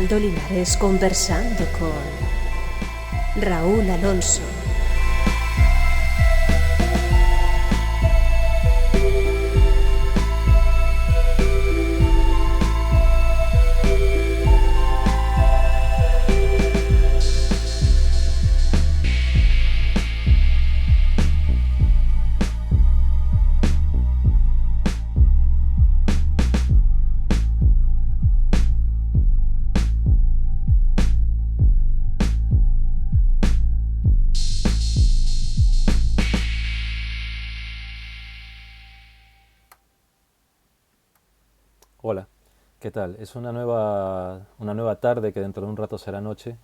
Fernando Linares conversando con Raúl Alonso. Hola, ¿qué tal? Es una nueva tarde que dentro de un rato será noche.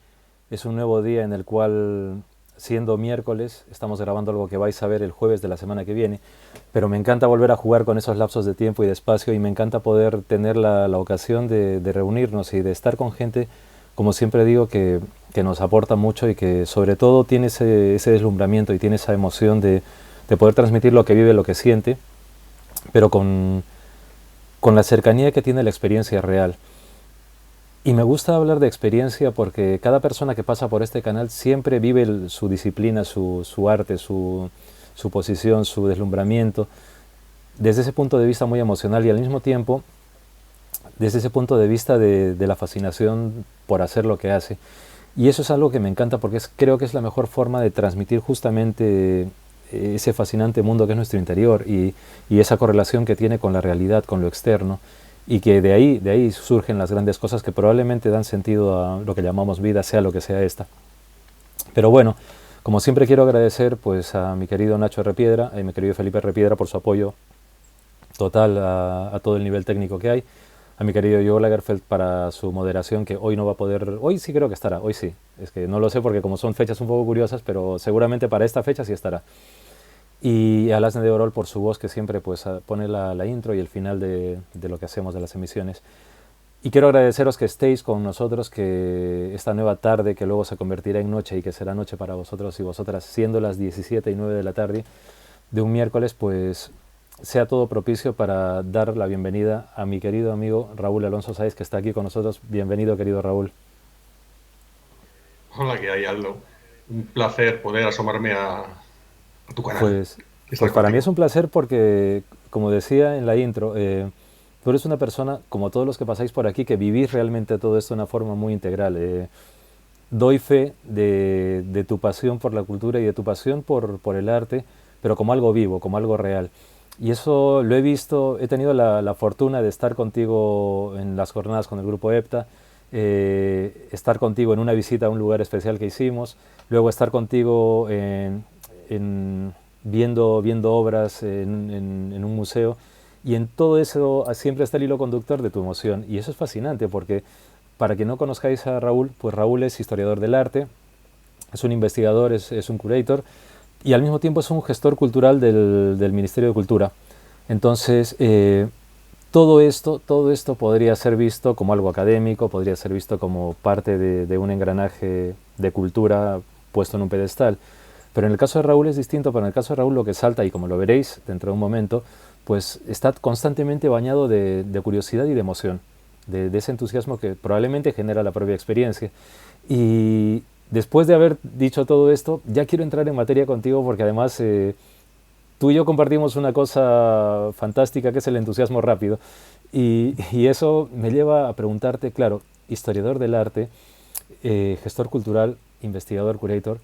Es un nuevo día en el cual, siendo miércoles, estamos grabando algo que vais a ver el jueves de la semana que viene, pero me encanta volver a jugar con esos lapsos de tiempo y de espacio y me encanta poder tener la ocasión de reunirnos y de estar con gente, como siempre digo, que nos aporta mucho y que sobre todo tiene ese deslumbramiento y tiene esa emoción de poder transmitir lo que vive, lo que siente, pero con la cercanía que tiene la experiencia real. Y me gusta hablar de experiencia porque cada persona que pasa por este canal siempre vive su disciplina, su arte, su posición, su deslumbramiento, desde ese punto de vista muy emocional y al mismo tiempo desde ese punto de vista de la fascinación por hacer lo que hace. Y eso es algo que me encanta porque creo que es la mejor forma de transmitir justamente ese fascinante mundo que es nuestro interior y esa correlación que tiene con la realidad, con lo externo, y que de ahí surgen las grandes cosas que probablemente dan sentido a lo que llamamos vida, sea lo que sea esta. Pero bueno, como siempre quiero agradecer pues a mi querido Nacho Repiedra y a mi querido Felipe Repiedra por su apoyo total a todo el nivel técnico que hay, a mi querido Joe Lagerfeld para su moderación, que hoy no va a poder, hoy sí creo que estará, hoy sí, es que no lo sé porque como son fechas un poco curiosas, pero seguramente para esta fecha sí estará. Y a Lasne de Orol por su voz que siempre pues pone la intro y el final de lo que hacemos de las emisiones. Y quiero agradeceros que estéis con nosotros, que esta nueva tarde que luego se convertirá en noche y que será noche para vosotros y vosotras, siendo las 17:09 de la tarde de un miércoles, pues sea todo propicio para dar la bienvenida a mi querido amigo Raúl Alonso Sáez, que está aquí con nosotros. Bienvenido, querido Raúl. Hola, ¿qué hay, Aldo? Un placer poder asomarme a tu canal Pues, y estar pues para mí es contigo. un placer porque, como decía en la intro, tú eres una persona, como todos los que pasáis por aquí, que vivís realmente todo esto de una forma muy integral. Doy fe de tu pasión por la cultura y de tu pasión por el arte, pero como algo vivo, como algo real. Y eso lo he visto, he tenido la fortuna de estar contigo en las jornadas con el grupo EPTA, estar contigo en una visita a un lugar especial que hicimos, luego estar contigo en viendo obras en un museo, y en todo eso siempre está el hilo conductor de tu emoción. Y eso es fascinante porque, para quien no conozcáis a Raúl, pues Raúl es historiador del arte, es un investigador, es un curator y al mismo tiempo es un gestor cultural del Ministerio de Cultura. Entonces, todo esto podría ser visto como algo académico, podría ser visto como parte de un engranaje de cultura puesto en un pedestal. Pero en el caso de Raúl es distinto, pero en el caso de Raúl lo que salta, y como lo veréis dentro de un momento, pues está constantemente bañado de curiosidad y de emoción, de ese entusiasmo que probablemente genera la propia experiencia. Y después de haber dicho todo esto, ya quiero entrar en materia contigo porque además tú y yo compartimos una cosa fantástica que es el entusiasmo rápido. Y eso me lleva a preguntarte, claro, historiador del arte, gestor cultural, investigador, curator,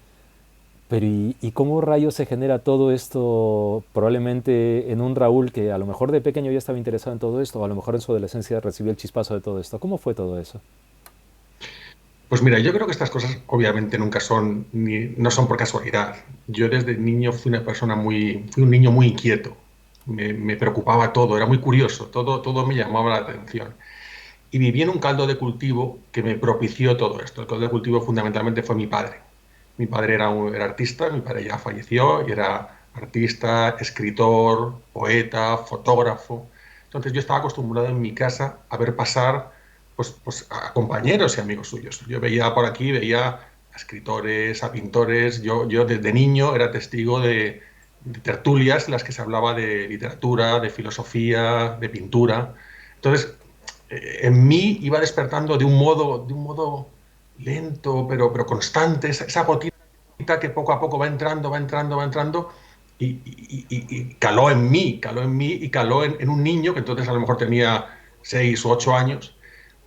pero ¿y cómo rayos se genera todo esto probablemente en un Raúl que a lo mejor de pequeño ya estaba interesado en todo esto o a lo mejor en su adolescencia recibió el chispazo de todo esto? ¿Cómo fue todo eso? Pues mira, yo creo que estas cosas obviamente nunca son, no son por casualidad. Yo desde niño fui un niño muy inquieto. Me preocupaba todo, era muy curioso, todo me llamaba la atención. Y viví en un caldo de cultivo que me propició todo esto. El caldo de cultivo fundamentalmente fue mi padre. Mi padre era artista, mi padre ya falleció y era artista, escritor, poeta, fotógrafo. Entonces yo estaba acostumbrado en mi casa a ver pasar pues, a compañeros y amigos suyos. Yo veía por aquí, veía a escritores, a pintores. Yo desde niño era testigo de tertulias en las que se hablaba de literatura, de filosofía, de pintura. Entonces en mí iba despertando de un modo lento, pero constante, esa gotita que poco a poco va entrando, va entrando, va entrando, y caló en mí y caló en un niño que entonces a lo mejor tenía 6 u 8 años,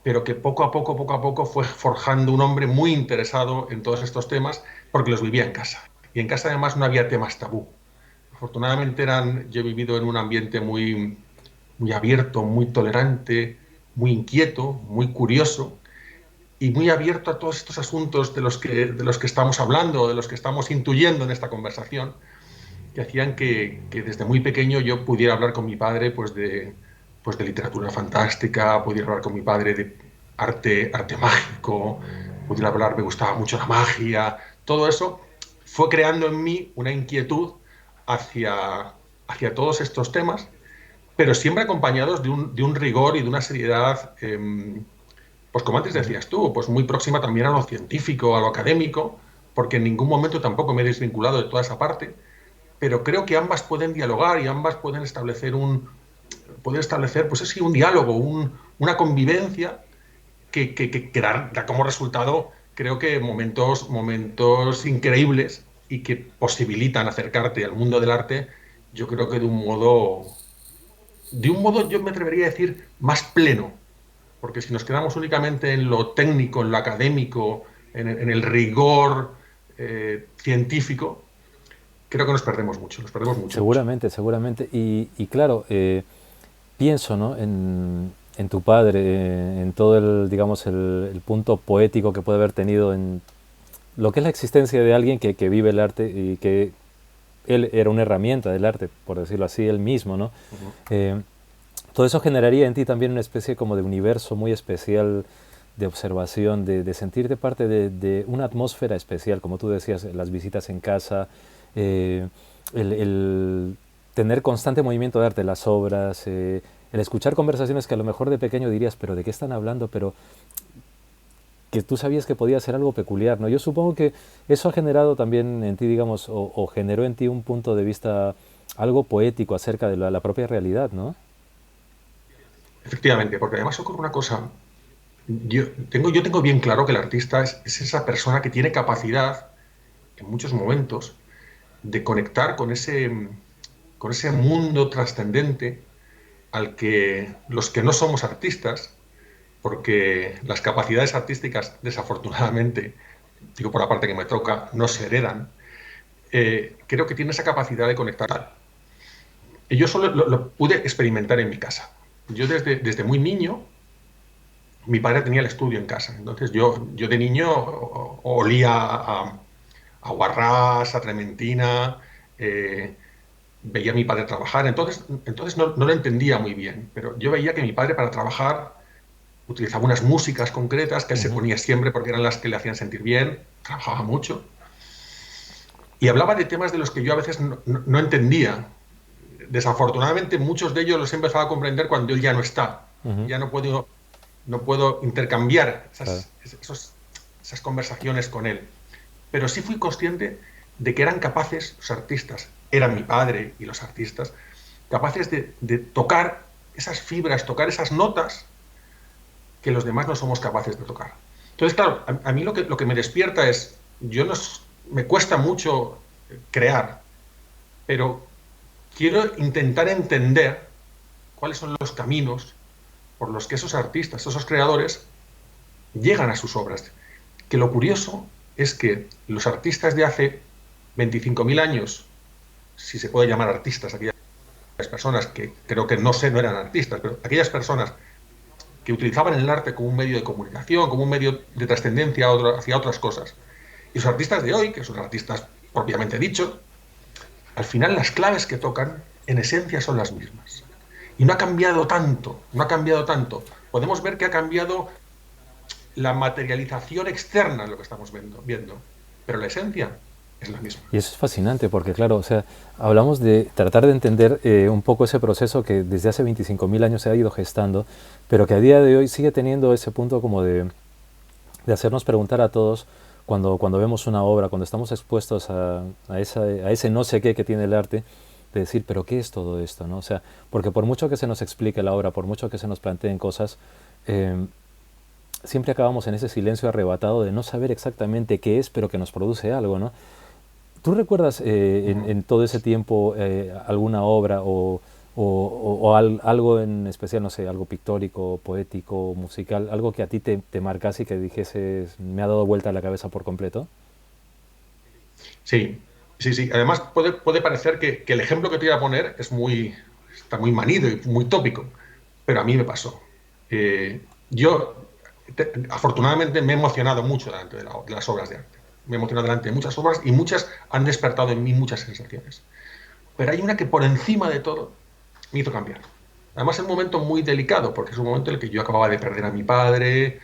pero que poco a poco fue forjando un hombre muy interesado en todos estos temas porque los vivía en casa. Y en casa además no había temas tabú. Afortunadamente yo he vivido en un ambiente muy abierto, muy tolerante, muy inquieto, muy curioso y muy abierto a todos estos asuntos de los que estamos hablando, de los que estamos intuyendo en esta conversación, que hacían que desde muy pequeño yo pudiera hablar con mi padre pues de literatura fantástica, pudiera hablar con mi padre de arte mágico, pudiera hablar, me gustaba mucho la magia, todo eso fue creando en mí una inquietud hacia, hacia todos estos temas, pero siempre acompañados de un rigor y de una seriedad, pues como antes decías tú, pues muy próxima también a lo científico, a lo académico, porque en ningún momento tampoco me he desvinculado de toda esa parte, pero creo que ambas pueden dialogar y ambas pueden establecer pues así, un diálogo, una convivencia que da como resultado, creo que momentos increíbles y que posibilitan acercarte al mundo del arte, yo creo que de un modo yo me atrevería a decir más pleno, porque si nos quedamos únicamente en lo técnico, en lo académico, en el rigor científico, creo que nos perdemos mucho, mucho. Seguramente, seguramente. Y claro, pienso, ¿no? En tu padre, en todo el, digamos, el punto poético que puede haber tenido en lo que es la existencia de alguien que vive el arte y que él era una herramienta del arte, por decirlo así, él mismo, ¿no? Uh -huh. Eh, Todo eso generaría en ti también una especie como de universo muy especial de observación, de sentirte parte de una atmósfera especial, como tú decías, las visitas en casa, eh, el tener constante movimiento de arte, las obras, el escuchar conversaciones que a lo mejor de pequeño dirías, pero ¿de qué están hablando? Pero que tú sabías que podía ser algo peculiar, ¿no? Yo supongo que eso ha generado también en ti, digamos, o generó en ti un punto de vista algo poético acerca de la propia realidad, ¿no? Efectivamente, porque además ocurre una cosa. Yo tengo bien claro que el artista es esa persona que tiene capacidad, en muchos momentos, de conectar con ese mundo trascendente al que los que no somos artistas, porque las capacidades artísticas, desafortunadamente, digo por la parte que me toca, no se heredan, creo que tiene esa capacidad de conectar. Y yo solo lo pude experimentar en mi casa. Yo desde muy niño, mi padre tenía el estudio en casa. Entonces yo de niño olía a Guarrás, a Trementina, veía a mi padre trabajar. Entonces no lo entendía muy bien, pero yo veía que mi padre para trabajar utilizaba unas músicas concretas que él se ponía siempre porque eran las que le hacían sentir bien, trabajaba mucho, y hablaba de temas de los que yo a veces no entendía. Desafortunadamente muchos de ellos los he empezado a comprender cuando él ya no está. Ya no puedo intercambiar Claro. esas conversaciones con él. Pero sí fui consciente de que eran capaces, los artistas, eran mi padre y los artistas, capaces de tocar esas fibras, tocar esas notas que los demás no somos capaces de tocar. Entonces, claro, a mí lo que me despierta es, me cuesta mucho crear, pero quiero intentar entender cuáles son los caminos por los que esos artistas, esos creadores, llegan a sus obras. Que lo curioso es que los artistas de hace 25.000 años, si se puede llamar artistas, aquellas personas que creo que no eran artistas, pero aquellas personas que utilizaban el arte como un medio de comunicación, como un medio de trascendencia hacia otras cosas. Y los artistas de hoy, que son artistas propiamente dichos, al final las claves que tocan, en esencia, son las mismas. Y no ha cambiado tanto, no ha cambiado tanto. Podemos ver que ha cambiado la materialización externa en lo que estamos viendo, pero la esencia es la misma. Y eso es fascinante porque, claro, o sea, hablamos de tratar de entender un poco ese proceso que desde hace 25.000 años se ha ido gestando, pero que a día de hoy sigue teniendo ese punto como de hacernos preguntar a todos cuando vemos una obra, cuando estamos expuestos a ese no sé qué que tiene el arte, de decir, pero ¿qué es todo esto? ¿No? O sea, porque por mucho que se nos explique la obra, por mucho que se nos planteen cosas, eh, siempre acabamos en ese silencio arrebatado de no saber exactamente qué es, pero que nos produce algo, ¿no? ¿Tú recuerdas en todo ese tiempo alguna obra algo en especial, no sé, algo pictórico, poético, musical, algo que a ti te marcase y que dijeses, me ha dado vuelta la cabeza por completo? Sí, sí, sí. Además, puede parecer que el ejemplo que te voy a poner está muy manido y muy tópico, pero a mí me pasó. Afortunadamente, me he emocionado mucho delante de las obras de arte. Me he emocionado delante de muchas obras y muchas han despertado en mí muchas sensaciones. Pero hay una que por encima de todo me hizo cambiar. Además, es un momento muy delicado, porque es un momento en el que yo acababa de perder a mi padre,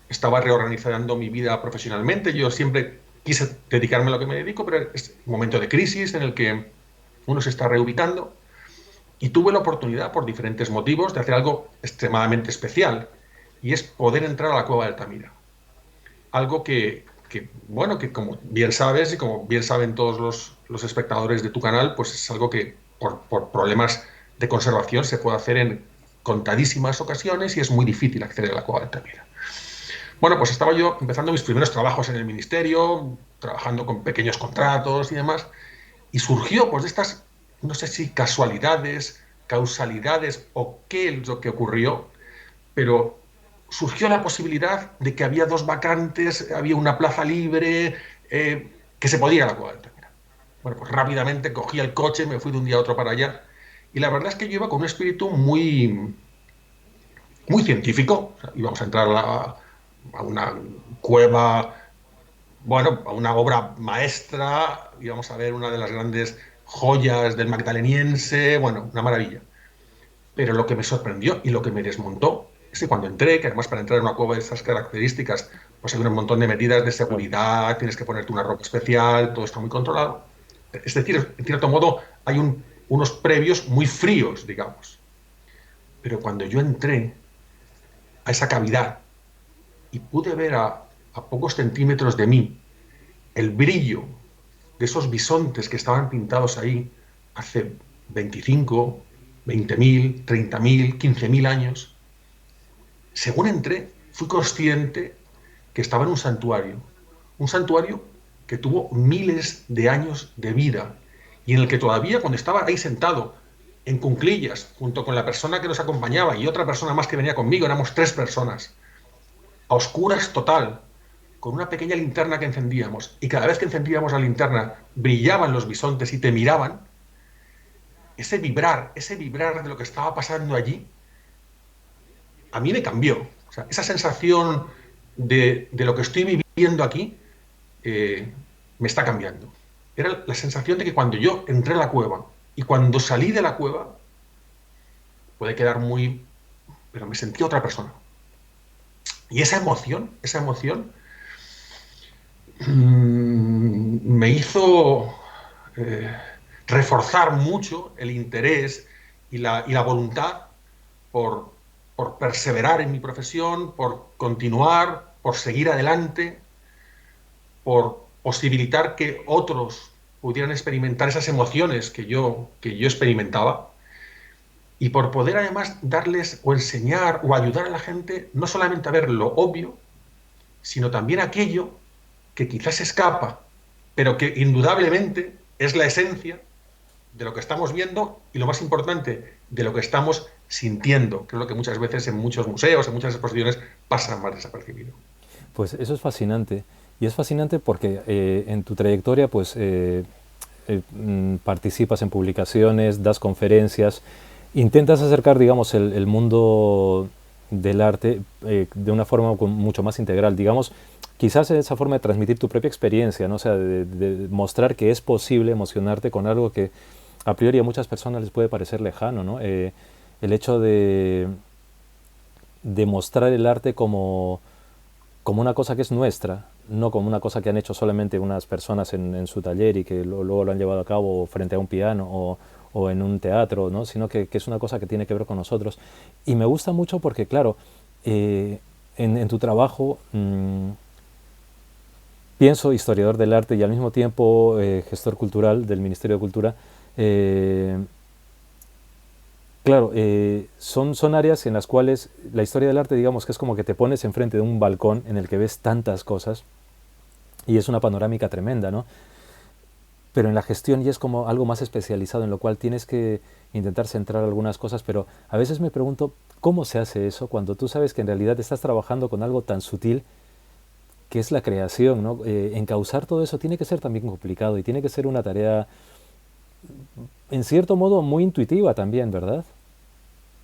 estaba reorganizando mi vida profesionalmente. Yo siempre quise dedicarme a lo que me dedico, pero es un momento de crisis en el que uno se está reubicando y tuve la oportunidad, por diferentes motivos, de hacer algo extremadamente especial y es poder entrar a la cueva de Altamira. Algo bueno, que como bien sabes y como bien saben todos los espectadores de tu canal, pues es algo que por problemas de conservación se puede hacer en contadísimas ocasiones y es muy difícil acceder a la cueva de Altamira. Bueno, pues estaba yo empezando mis primeros trabajos en el ministerio, trabajando con pequeños contratos y demás, y surgió pues de estas, no sé si casualidades, causalidades o qué es lo que ocurrió, pero surgió la posibilidad de que había dos vacantes, había una plaza libre, que se podía ir a la Cueva de Altamira. Bueno, pues rápidamente cogí el coche, me fui de un día a otro para allá, y la verdad es que yo iba con un espíritu muy científico. O sea, íbamos a entrar a una cueva, bueno, a una obra maestra, íbamos a ver una de las grandes joyas del Magdaleniense, bueno, una maravilla. Pero lo que me sorprendió y lo que me desmontó es que cuando entré, que además para entrar en una cueva de estas características, pues hay un montón de medidas de seguridad, tienes que ponerte una ropa especial, todo está muy controlado. Es decir, en cierto modo, hay unos previos muy fríos, digamos. Pero cuando yo entré a esa cavidad y pude ver a pocos centímetros de mí el brillo de esos bisontes que estaban pintados ahí hace 25, 20.000, 30.000, 15.000 años, según entré, fui consciente que estaba en un santuario que tuvo miles de años de vida y en el que todavía cuando estaba ahí sentado en cuclillas junto con la persona que nos acompañaba y otra persona más que venía conmigo, éramos tres personas, a oscuras total, con una pequeña linterna que encendíamos, y cada vez que encendíamos la linterna brillaban los bisontes y te miraban, ese vibrar de lo que estaba pasando allí, a mí me cambió. O sea, esa sensación de lo que estoy viviendo aquí eh, me está cambiando. Era la sensación de que cuando yo entré a la cueva y cuando salí de la cueva, puede quedar muy, pero me sentí otra persona. Y esa emoción me hizo eh, reforzar mucho el interés y la voluntad por, por perseverar en mi profesión, por continuar, por seguir adelante, por posibilitar que otros pudieran experimentar esas emociones que yo experimentaba y por poder además darles o enseñar o ayudar a la gente no solamente a ver lo obvio, sino también aquello que quizás escapa, pero que indudablemente es la esencia de lo que estamos viendo y lo más importante, de lo que estamos sintiendo, que es lo que muchas veces en muchos museos, en muchas exposiciones, pasa más desapercibido. Pues eso es fascinante. Y es fascinante porque en tu trayectoria pues participas en publicaciones, das conferencias, intentas acercar, digamos, el mundo del arte de una forma mucho más integral, digamos, quizás esa forma de transmitir tu propia experiencia, ¿no? O sea, de mostrar que es posible emocionarte con algo que a priori a muchas personas les puede parecer lejano, ¿no? El hecho de mostrar el arte como una cosa que es nuestra, no como una cosa que han hecho solamente unas personas en su taller y que luego lo han llevado a cabo frente a un piano o en un teatro, ¿no? Sino que es una cosa que tiene que ver con nosotros. Y me gusta mucho porque, claro, en tu trabajo pienso historiador del arte y al mismo tiempo gestor cultural del Ministerio de Cultura, Claro, son áreas en las cuales la historia del arte, digamos que es como que te pones enfrente de un balcón en el que ves tantas cosas y es una panorámica tremenda, ¿no? Pero en la gestión ya es como algo más especializado, en lo cual tienes que intentar centrar algunas cosas, pero a veces me pregunto cómo se hace eso cuando tú sabes que en realidad estás trabajando con algo tan sutil que es la creación, ¿no? Encauzar todo eso tiene que ser también complicado y tiene que ser una tarea, en cierto modo, muy intuitiva también, ¿verdad?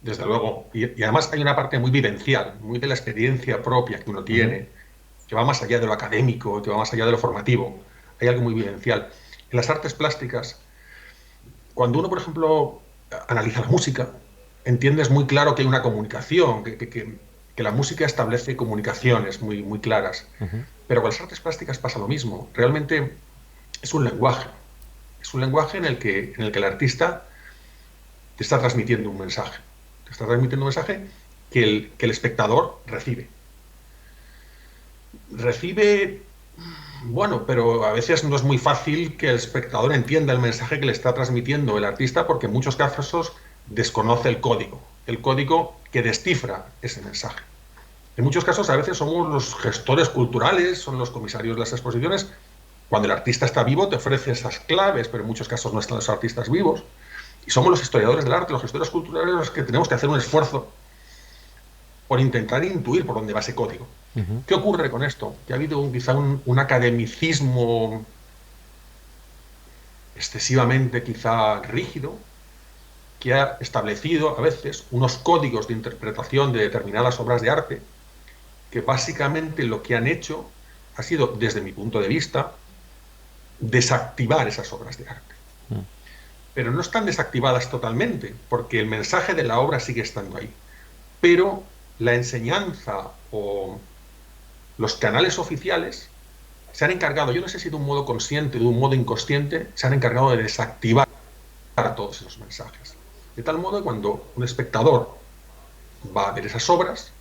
Desde luego. Y además hay una parte muy vivencial, muy de la experiencia propia que uno Ujú, tiene, que va más allá de lo académico, que va más allá de lo formativo. Hay algo muy vivencial. En las artes plásticas, cuando uno, por ejemplo, analiza la música, entiendes muy claro que hay una comunicación, que la música establece comunicaciones muy, muy claras. ujú, Pero con las artes plásticas pasa lo mismo. Realmente es un lenguaje. Es un lenguaje en el que el artista te está transmitiendo un mensaje. Te está transmitiendo un mensaje que el espectador recibe. Recibe, bueno, pero a veces no es muy fácil que el espectador entienda el mensaje que le está transmitiendo el artista porque en muchos casos desconoce el código que descifra ese mensaje. En muchos casos a veces somos los gestores culturales, son los comisarios de las exposiciones. Cuando el artista está vivo te ofrece esas claves, pero en muchos casos no están los artistas vivos. Y somos los historiadores del arte, los gestores culturales, los que tenemos que hacer un esfuerzo por intentar intuir por dónde va ese código. ujú. ¿Qué ocurre con esto? Que ha habido quizá un academicismo excesivamente quizá rígido, que ha establecido a veces unos códigos de interpretación de determinadas obras de arte, que básicamente lo que han hecho ha sido, desde mi punto de vista, desactivar esas obras de arte. Pero no están desactivadas totalmente, porque el mensaje de la obra sigue estando ahí. Pero la enseñanza o los canales oficiales se han encargado, yo no sé si de un modo consciente o de un modo inconsciente, se han encargado de desactivar todos esos mensajes. De tal modo que cuando un espectador va a ver esas obras,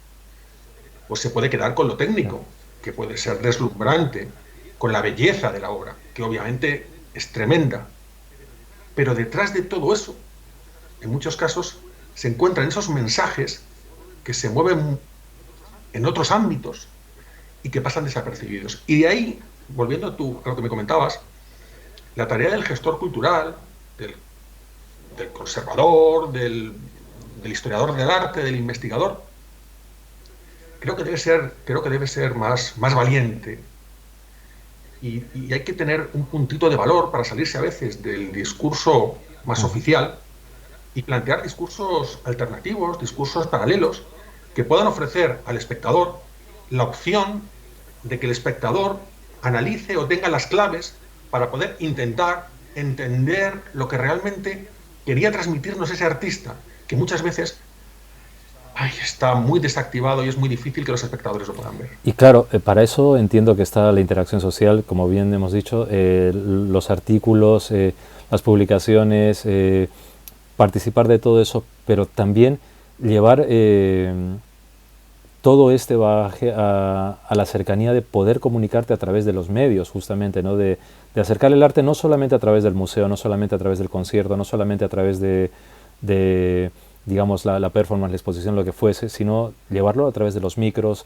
pues se puede quedar con lo Claro. técnico, que puede ser deslumbrante, con la belleza de la obra, que obviamente es tremenda. Pero detrás de todo eso, en muchos casos, se encuentran esos mensajes que se mueven en otros ámbitos y que pasan desapercibidos. Y de ahí, volviendo a lo que me comentabas, la tarea del gestor cultural, del conservador, del historiador del arte, del investigador, creo que debe ser más valiente. Y hay que tener un puntito de valor para salirse a veces del discurso más Ujú. oficial y plantear discursos alternativos, discursos paralelos, que puedan ofrecer al espectador la opción de que el espectador analice o tenga las claves para poder intentar entender lo que realmente quería transmitirnos ese artista, que muchas veces está muy desactivado y es muy difícil que los espectadores lo puedan ver. Y claro, para eso entiendo que está la interacción social, como bien hemos dicho, los artículos, las publicaciones, participar de todo eso, pero también llevar todo este bagaje a la cercanía de poder comunicarte a través de los medios, justamente, ¿no? De acercar el arte no solamente a través del museo, no solamente a través del concierto, no solamente a través de digamos, la performance, la exposición, lo que fuese, sino llevarlo a través de los micros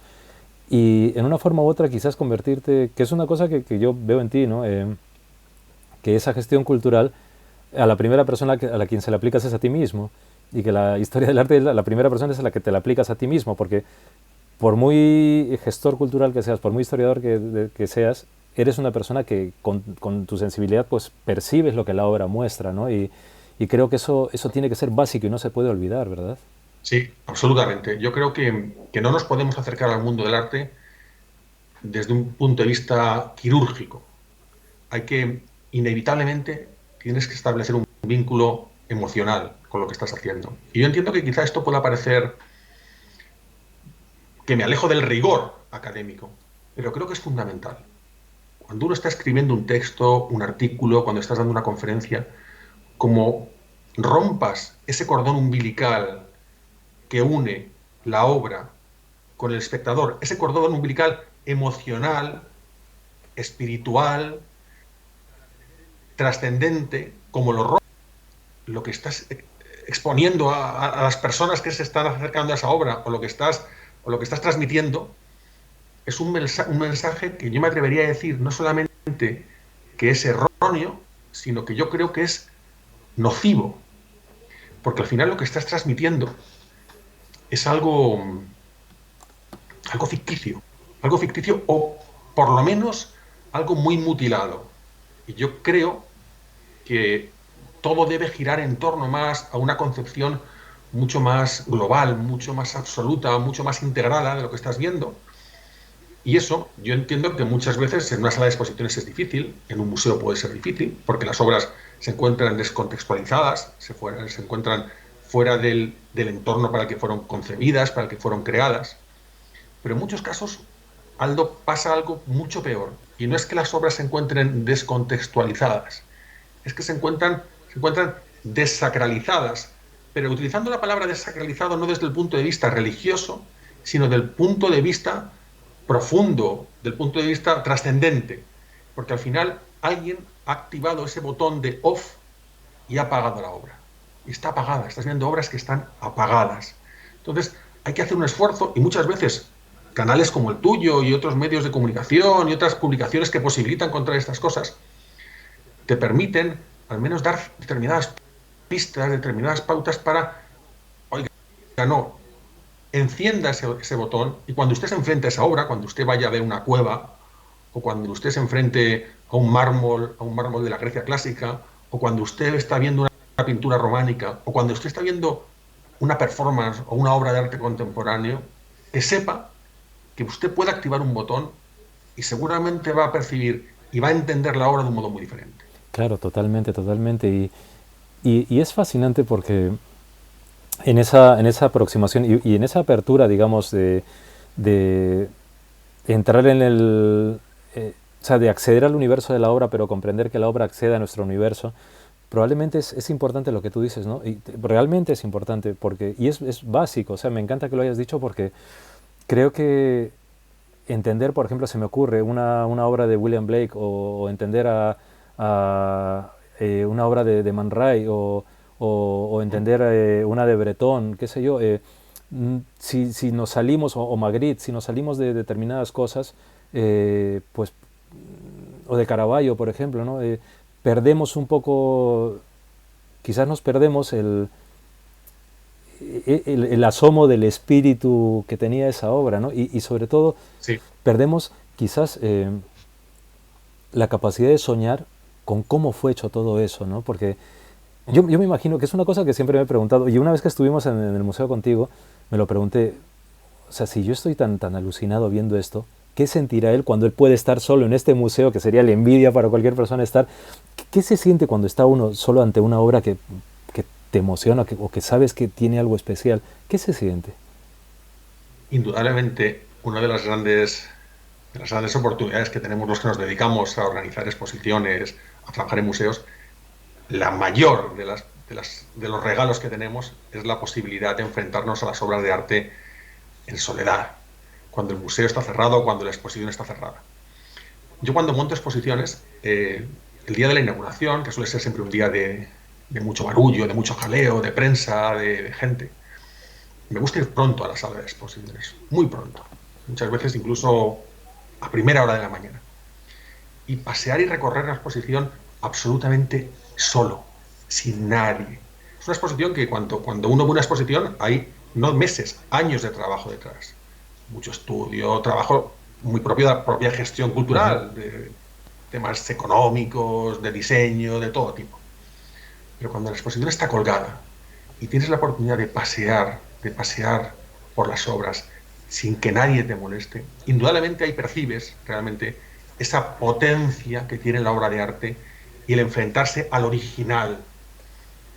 y en una forma u otra quizás convertirte, que es una cosa que yo veo en ti, ¿no? Que esa gestión cultural a la primera persona a la quien se la aplicas es a ti mismo y que la historia del arte la primera persona es a la que te la aplicas a ti mismo, porque por muy gestor cultural que seas, por muy historiador que seas, eres una persona que con tu sensibilidad pues percibes lo que la obra muestra, ¿no? Y creo que eso tiene que ser básico y no se puede olvidar, ¿verdad? Sí, absolutamente. Yo creo que no nos podemos acercar al mundo del arte desde un punto de vista quirúrgico. Inevitablemente, tienes que establecer un vínculo emocional con lo que estás haciendo. Y yo entiendo que quizá esto pueda parecer que me alejo del rigor académico, pero creo que es fundamental. Cuando uno está escribiendo un texto, un artículo, cuando estás dando una conferencia, como rompas ese cordón umbilical que une la obra con el espectador, ese cordón umbilical emocional, espiritual, trascendente, como lo que estás exponiendo a las personas que se están acercando a esa obra o lo que estás transmitiendo, es un mensaje que yo me atrevería a decir no solamente que es erróneo, sino que yo creo que es nocivo. Porque al final lo que estás transmitiendo es algo ficticio o por lo menos algo muy mutilado. Y yo creo que todo debe girar en torno más a una concepción mucho más global, mucho más absoluta, mucho más integrada de lo que estás viendo. Y eso yo entiendo que muchas veces en una sala de exposiciones es difícil, en un museo puede ser difícil, porque las obras se encuentran descontextualizadas, se encuentran fuera del entorno para el que fueron concebidas, para el que fueron creadas. Pero en muchos casos, Aldo, pasa algo mucho peor. Y no es que las obras se encuentren descontextualizadas, es que se encuentran desacralizadas. Pero utilizando la palabra desacralizado no desde el punto de vista religioso, sino del punto de vista profundo, del punto de vista trascendente. Porque al final alguien ha activado ese botón de off y ha apagado la obra. Y está apagada, estás viendo obras que están apagadas. Entonces hay que hacer un esfuerzo y muchas veces canales como el tuyo y otros medios de comunicación y otras publicaciones que posibilitan encontrar estas cosas, te permiten al menos dar determinadas pistas, determinadas pautas para, oiga, no, encienda ese botón y cuando usted se enfrente a esa obra, cuando usted vaya a ver una cueva o cuando usted se enfrente a un mármol de la Grecia clásica o cuando usted está viendo una pintura románica o cuando usted está viendo una performance o una obra de arte contemporáneo, que sepa que usted puede activar un botón y seguramente va a percibir y va a entender la obra de un modo muy diferente. Claro, totalmente, totalmente. Y es fascinante porque en esa aproximación y en esa apertura, digamos, de entrar en o sea, de acceder al universo de la obra, pero comprender que la obra accede a nuestro universo, probablemente es importante lo que tú dices, ¿no? Y realmente es importante, y es básico, o sea, me encanta que lo hayas dicho porque creo que entender, por ejemplo, se me ocurre una obra de William Blake o entender una obra de Man Ray o entender una de Breton, qué sé yo, si nos salimos, o Magritte, si nos salimos de determinadas cosas, pues, o de Caravaggio, por ejemplo, ¿no? Perdemos un poco, quizás nos perdemos el asomo del espíritu que tenía esa obra, ¿no? Y sobre todo, Sí. perdemos quizás la capacidad de soñar con cómo fue hecho todo eso, ¿no? Porque yo me imagino que es una cosa que siempre me he preguntado, y una vez que estuvimos en el museo contigo, me lo pregunté, o sea, si yo estoy tan alucinado viendo esto, ¿qué sentirá él cuando él puede estar solo en este museo, que sería la envidia para cualquier persona estar? ¿Qué se siente cuando está uno solo ante una obra que te emociona o que sabes que tiene algo especial? ¿Qué se siente? Indudablemente, una de las grandes oportunidades que tenemos los que nos dedicamos a organizar exposiciones, a trabajar en museos, la mayor de los regalos que tenemos es la posibilidad de enfrentarnos a las obras de arte en soledad, cuando el museo está cerrado, cuando la exposición está cerrada. Yo cuando monto exposiciones, el día de la inauguración, que suele ser siempre un día de mucho barullo, de mucho jaleo, de prensa, de gente, me gusta ir pronto a la sala de exposiciones, muy pronto, muchas veces incluso a primera hora de la mañana, y pasear y recorrer la exposición absolutamente solo, sin nadie. Es una exposición que cuando uno ve una exposición hay no meses, años de trabajo detrás. Mucho estudio, trabajo muy propio de la propia gestión cultural, de temas económicos, de diseño, de todo tipo. Pero cuando la exposición está colgada y tienes la oportunidad de pasear por las obras sin que nadie te moleste, indudablemente ahí percibes realmente esa potencia que tiene la obra de arte y el enfrentarse al original.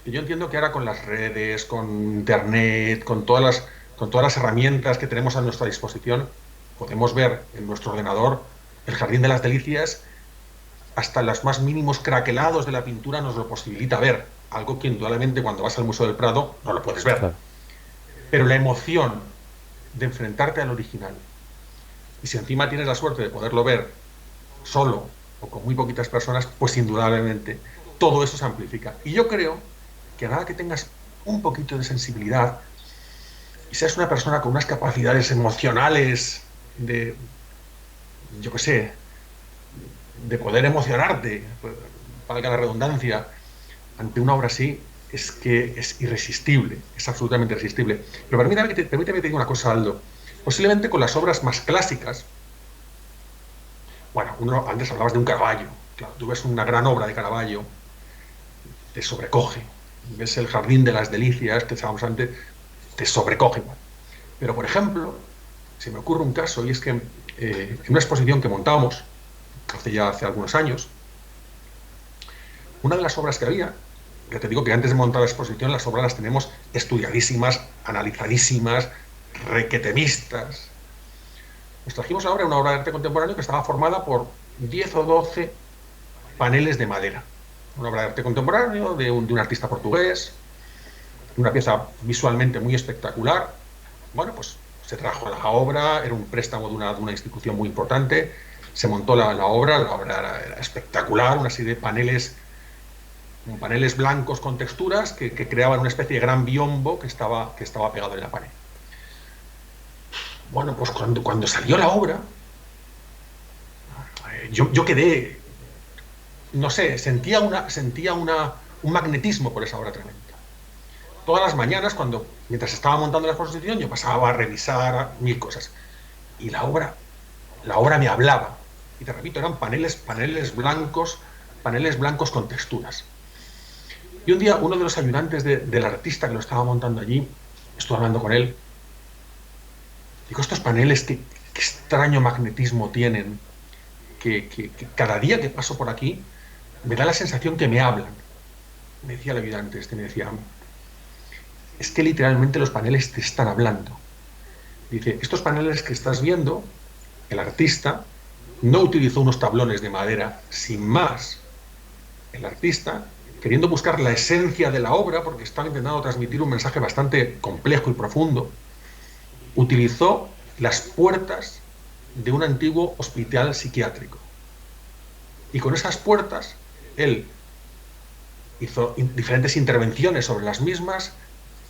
Y yo entiendo que ahora con las redes, con internet, con todas las herramientas que tenemos a nuestra disposición, podemos ver en nuestro ordenador el Jardín de las Delicias, hasta los más mínimos craquelados de la pintura nos lo posibilita ver, algo que indudablemente cuando vas al Museo del Prado no lo puedes ver. Claro. Pero la emoción de enfrentarte al original, y si encima tienes la suerte de poderlo ver solo o con muy poquitas personas, pues indudablemente todo eso se amplifica. Y yo creo que a nada que tengas un poquito de sensibilidad y seas una persona con unas capacidades emocionales de, yo qué sé, de poder emocionarte, valga la redundancia, ante una obra así, es que es irresistible, es absolutamente irresistible. Pero permítame que te diga una cosa, Aldo. Posiblemente con las obras más clásicas, bueno, antes hablabas de un Caravaggio, claro, tú ves una gran obra de Caravaggio, te sobrecoge, ves el Jardín de las Delicias, que estábamos antes, te sobrecoge. Pero, por ejemplo, se me ocurre un caso, y es que en una exposición que montábamos, hace algunos años, una de las obras que había, ya te digo que antes de montar la exposición las obras las tenemos estudiadísimas, analizadísimas, requetevistas. Nos trajimos ahora una obra de arte contemporáneo que estaba formada por 10 o 12 paneles de madera. Una obra de arte contemporáneo de un artista portugués, una pieza visualmente muy espectacular. Bueno, pues se trajo la obra, era un préstamo de una institución muy importante, se montó la obra era espectacular, una serie de paneles blancos con texturas que creaban una especie de gran biombo que estaba pegado en la pared. Bueno, pues cuando salió la obra, yo quedé, no sé, sentía un magnetismo por esa obra tremenda. Todas las mañanas, mientras estaba montando la exposición, yo pasaba a revisar mil cosas. Y la obra me hablaba. Y te repito, eran paneles blancos con texturas. Y un día uno de los ayudantes del artista que lo estaba montando allí, estuve hablando con él, digo, estos paneles, qué extraño magnetismo tienen, que cada día que paso por aquí me da la sensación que me hablan. Me decía el ayudante me decía, es que literalmente los paneles te están hablando. Dice, estos paneles que estás viendo, el artista no utilizó unos tablones de madera, sin más. El artista, queriendo buscar la esencia de la obra, porque estaba intentando transmitir un mensaje bastante complejo y profundo, utilizó las puertas de un antiguo hospital psiquiátrico. Y con esas puertas, él hizo diferentes intervenciones sobre las mismas,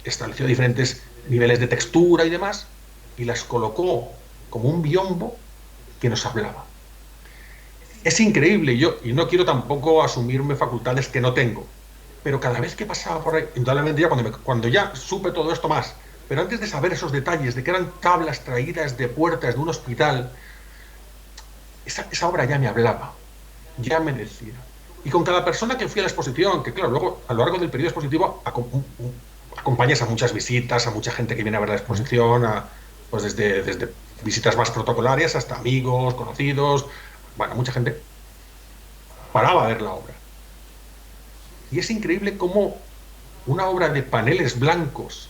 estableció diferentes niveles de textura y demás, y las colocó como un biombo que nos hablaba. Es increíble, y no quiero tampoco asumirme facultades que no tengo, pero cada vez que pasaba por ahí, indudablemente ya cuando ya supe todo esto más, pero antes de saber esos detalles, de que eran tablas traídas de puertas de un hospital, esa obra ya me hablaba, ya me decía. Y con cada persona que fui a la exposición, que claro, luego a lo largo del periodo expositivo acompañas a muchas visitas, a mucha gente que viene a ver la exposición, pues desde visitas más protocolarias hasta amigos, conocidos, bueno, mucha gente paraba a ver la obra. Y es increíble cómo una obra de paneles blancos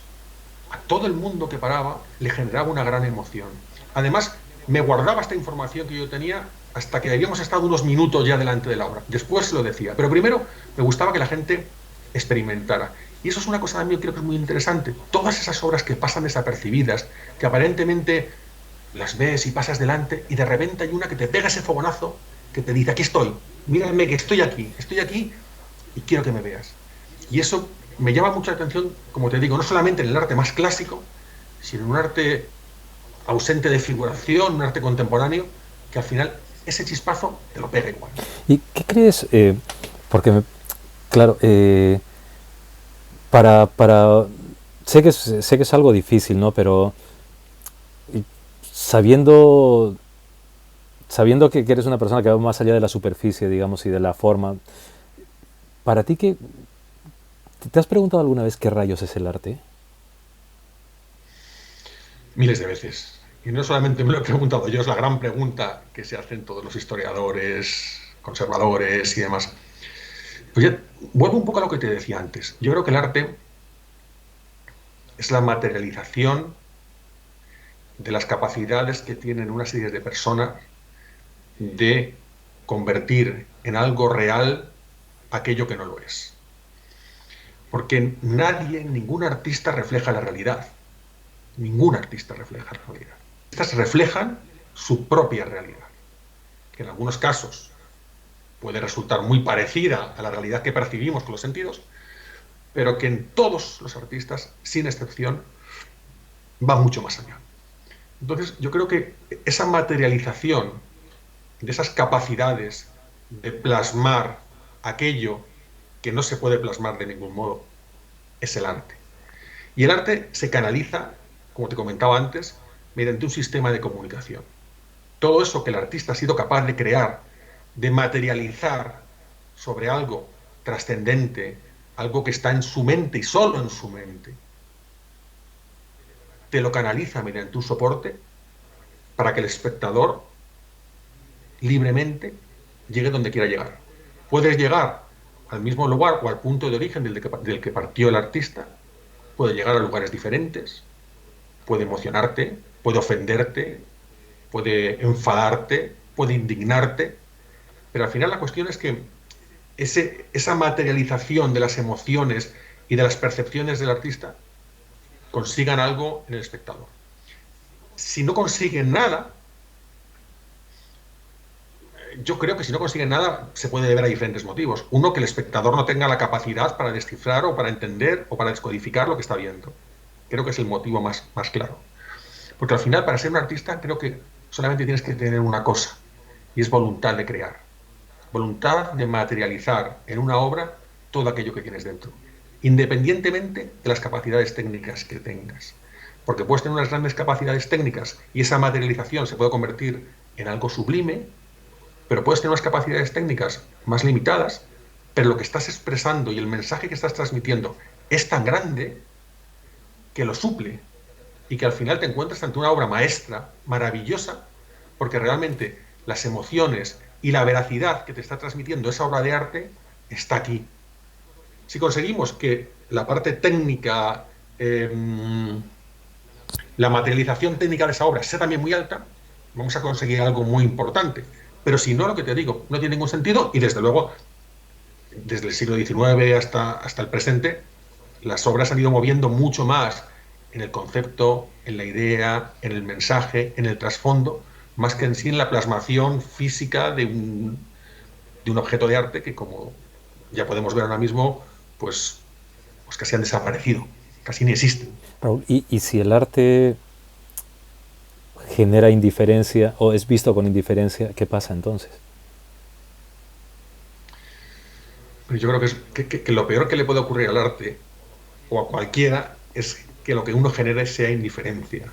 a todo el mundo que paraba le generaba una gran emoción. Además, me guardaba esta información que yo tenía hasta que habíamos estado unos minutos ya delante de la obra. Después lo decía, pero primero me gustaba que la gente experimentara. Y eso es una cosa también que creo que es muy interesante. Todas esas obras que pasan desapercibidas, que aparentemente las ves y pasas delante, y de repente hay una que te pega ese fogonazo, que te dice, aquí estoy, mírame que estoy aquí y quiero que me veas. Y eso me llama mucha atención, como te digo, no solamente en el arte más clásico, sino en un arte ausente de figuración, un arte contemporáneo, que al final ese chispazo te lo pega igual. ¿Y qué crees? Porque, claro, sé que es algo difícil, ¿no? Pero sabiendo que eres una persona que va más allá de la superficie, digamos, y de la forma, para ti, ¿te has preguntado alguna vez qué rayos es el arte? Miles de veces. Y no solamente me lo he preguntado yo, es la gran pregunta que se hacen todos los historiadores, conservadores y demás. Pues ya, vuelvo un poco a lo que te decía antes. Yo creo que el arte es la materialización de las capacidades que tienen una serie de personas de convertir en algo real aquello que no lo es. Porque ningún artista refleja la realidad. Ningún artista refleja la realidad. Estas reflejan su propia realidad, que en algunos casos puede resultar muy parecida a la realidad que percibimos con los sentidos, pero que en todos los artistas, sin excepción, va mucho más allá. Entonces, yo creo que esa materialización de esas capacidades de plasmar aquello que no se puede plasmar de ningún modo es el arte. Y el arte se canaliza, como te comentaba antes, mediante un sistema de comunicación. Todo eso que el artista ha sido capaz de crear, de materializar sobre algo trascendente, algo que está en su mente y solo en su mente, te lo canaliza mediante un soporte para que el espectador libremente llegue donde quiera llegar. Puedes llegar al mismo lugar o al punto de origen del que partió el artista, puede llegar a lugares diferentes, puede emocionarte, puede ofenderte, puede enfadarte, puede indignarte, pero al final la cuestión es que esa materialización de las emociones y de las percepciones del artista consigan algo en el espectador. Si no consiguen nada, yo creo que si no consiguen nada se puede deber a diferentes motivos. Uno, que el espectador no tenga la capacidad para descifrar o para entender o para descodificar lo que está viendo. Creo que es el motivo más claro. Porque al final, para ser un artista, creo que solamente tienes que tener una cosa, y es voluntad de crear. Voluntad de materializar en una obra todo aquello que tienes dentro, independientemente de las capacidades técnicas que tengas. Porque puedes tener unas grandes capacidades técnicas y esa materialización se puede convertir en algo sublime, pero puedes tener unas capacidades técnicas más limitadas, pero lo que estás expresando y el mensaje que estás transmitiendo es tan grande que lo suple y que al final te encuentras ante una obra maestra, maravillosa, porque realmente las emociones y la veracidad que te está transmitiendo esa obra de arte está aquí. Si conseguimos que la parte técnica, la materialización técnica de esa obra sea también muy alta, vamos a conseguir algo muy importante. Pero si no, lo que te digo, no tiene ningún sentido y desde luego, desde el siglo XIX hasta el presente, las obras han ido moviendo mucho más en el concepto, en la idea, en el mensaje, en el trasfondo, más que en sí en la plasmación física de un objeto de arte que, como ya podemos ver ahora mismo, pues casi han desaparecido, casi ni existen. Raúl, ¿y si el arte genera indiferencia o es visto con indiferencia, qué pasa entonces? Pero yo creo que lo peor que le puede ocurrir al arte o a cualquiera es que lo que uno genere sea indiferencia.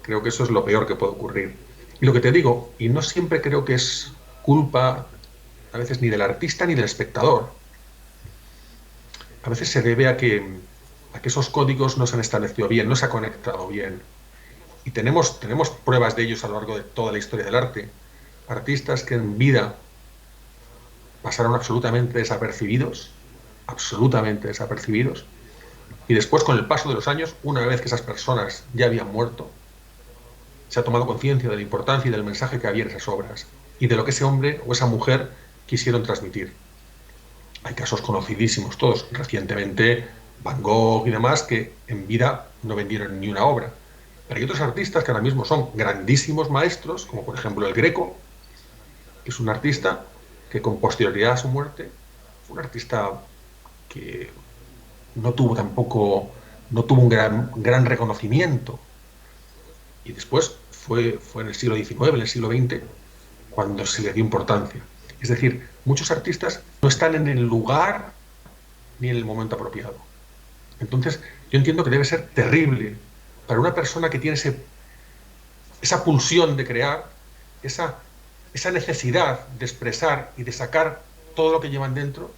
Creo que eso es lo peor que puede ocurrir. Y lo que te digo, y no siempre creo que es culpa, a veces ni del artista ni del espectador. A veces se debe a que esos códigos no se han establecido bien, no se ha conectado bien. Y tenemos pruebas de ellos a lo largo de toda la historia del arte. Artistas que en vida pasaron absolutamente desapercibidos, y después, con el paso de los años, una vez que esas personas ya habían muerto, se ha tomado conciencia de la importancia y del mensaje que había en esas obras y de lo que ese hombre o esa mujer quisieron transmitir. Hay casos conocidísimos todos, recientemente Van Gogh y demás, que en vida no vendieron ni una obra. Pero hay otros artistas que ahora mismo son grandísimos maestros, como por ejemplo el Greco, que es un artista que con posterioridad a su muerte fue un artista que no tuvo un gran reconocimiento. Y después fue en el siglo XIX, en el siglo XX, cuando se le dio importancia. Es decir, muchos artistas no están en el lugar ni en el momento apropiado. Entonces, yo entiendo que debe ser terrible para una persona que tiene esa pulsión de crear, esa necesidad de expresar y de sacar todo lo que llevan dentro,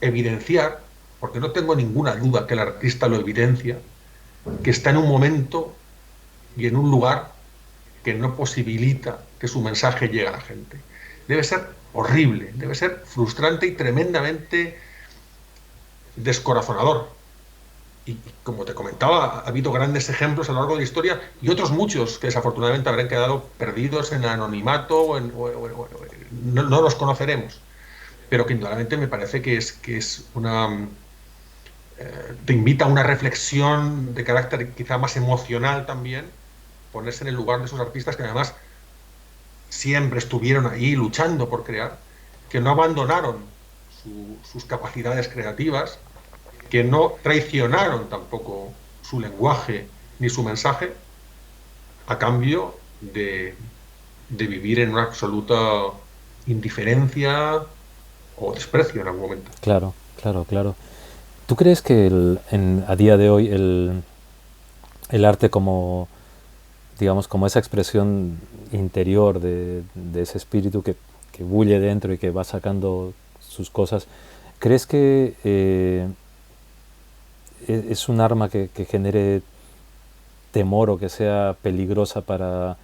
evidenciar, porque no tengo ninguna duda que el artista lo evidencia, que está en un momento y en un lugar que no posibilita que su mensaje llegue a la gente. Debe ser horrible, debe ser frustrante y tremendamente descorazonador. Y como te comentaba, ha habido grandes ejemplos a lo largo de la historia y otros muchos que desafortunadamente habrán quedado perdidos en el anonimato, no los conoceremos. Pero que indudablemente me parece que es una... te invita a una reflexión de carácter quizá más emocional también, ponerse en el lugar de esos artistas que además siempre estuvieron ahí luchando por crear, que no abandonaron sus capacidades creativas que no traicionaron tampoco su lenguaje ni su mensaje a cambio de vivir en una absoluta indiferencia o desprecio en algún momento. Claro, claro, claro. ¿Tú crees que a día de hoy el arte como, digamos, como esa expresión interior de ese espíritu que bulle dentro y que va sacando sus cosas, crees que es un arma que genere temor o que sea peligrosa para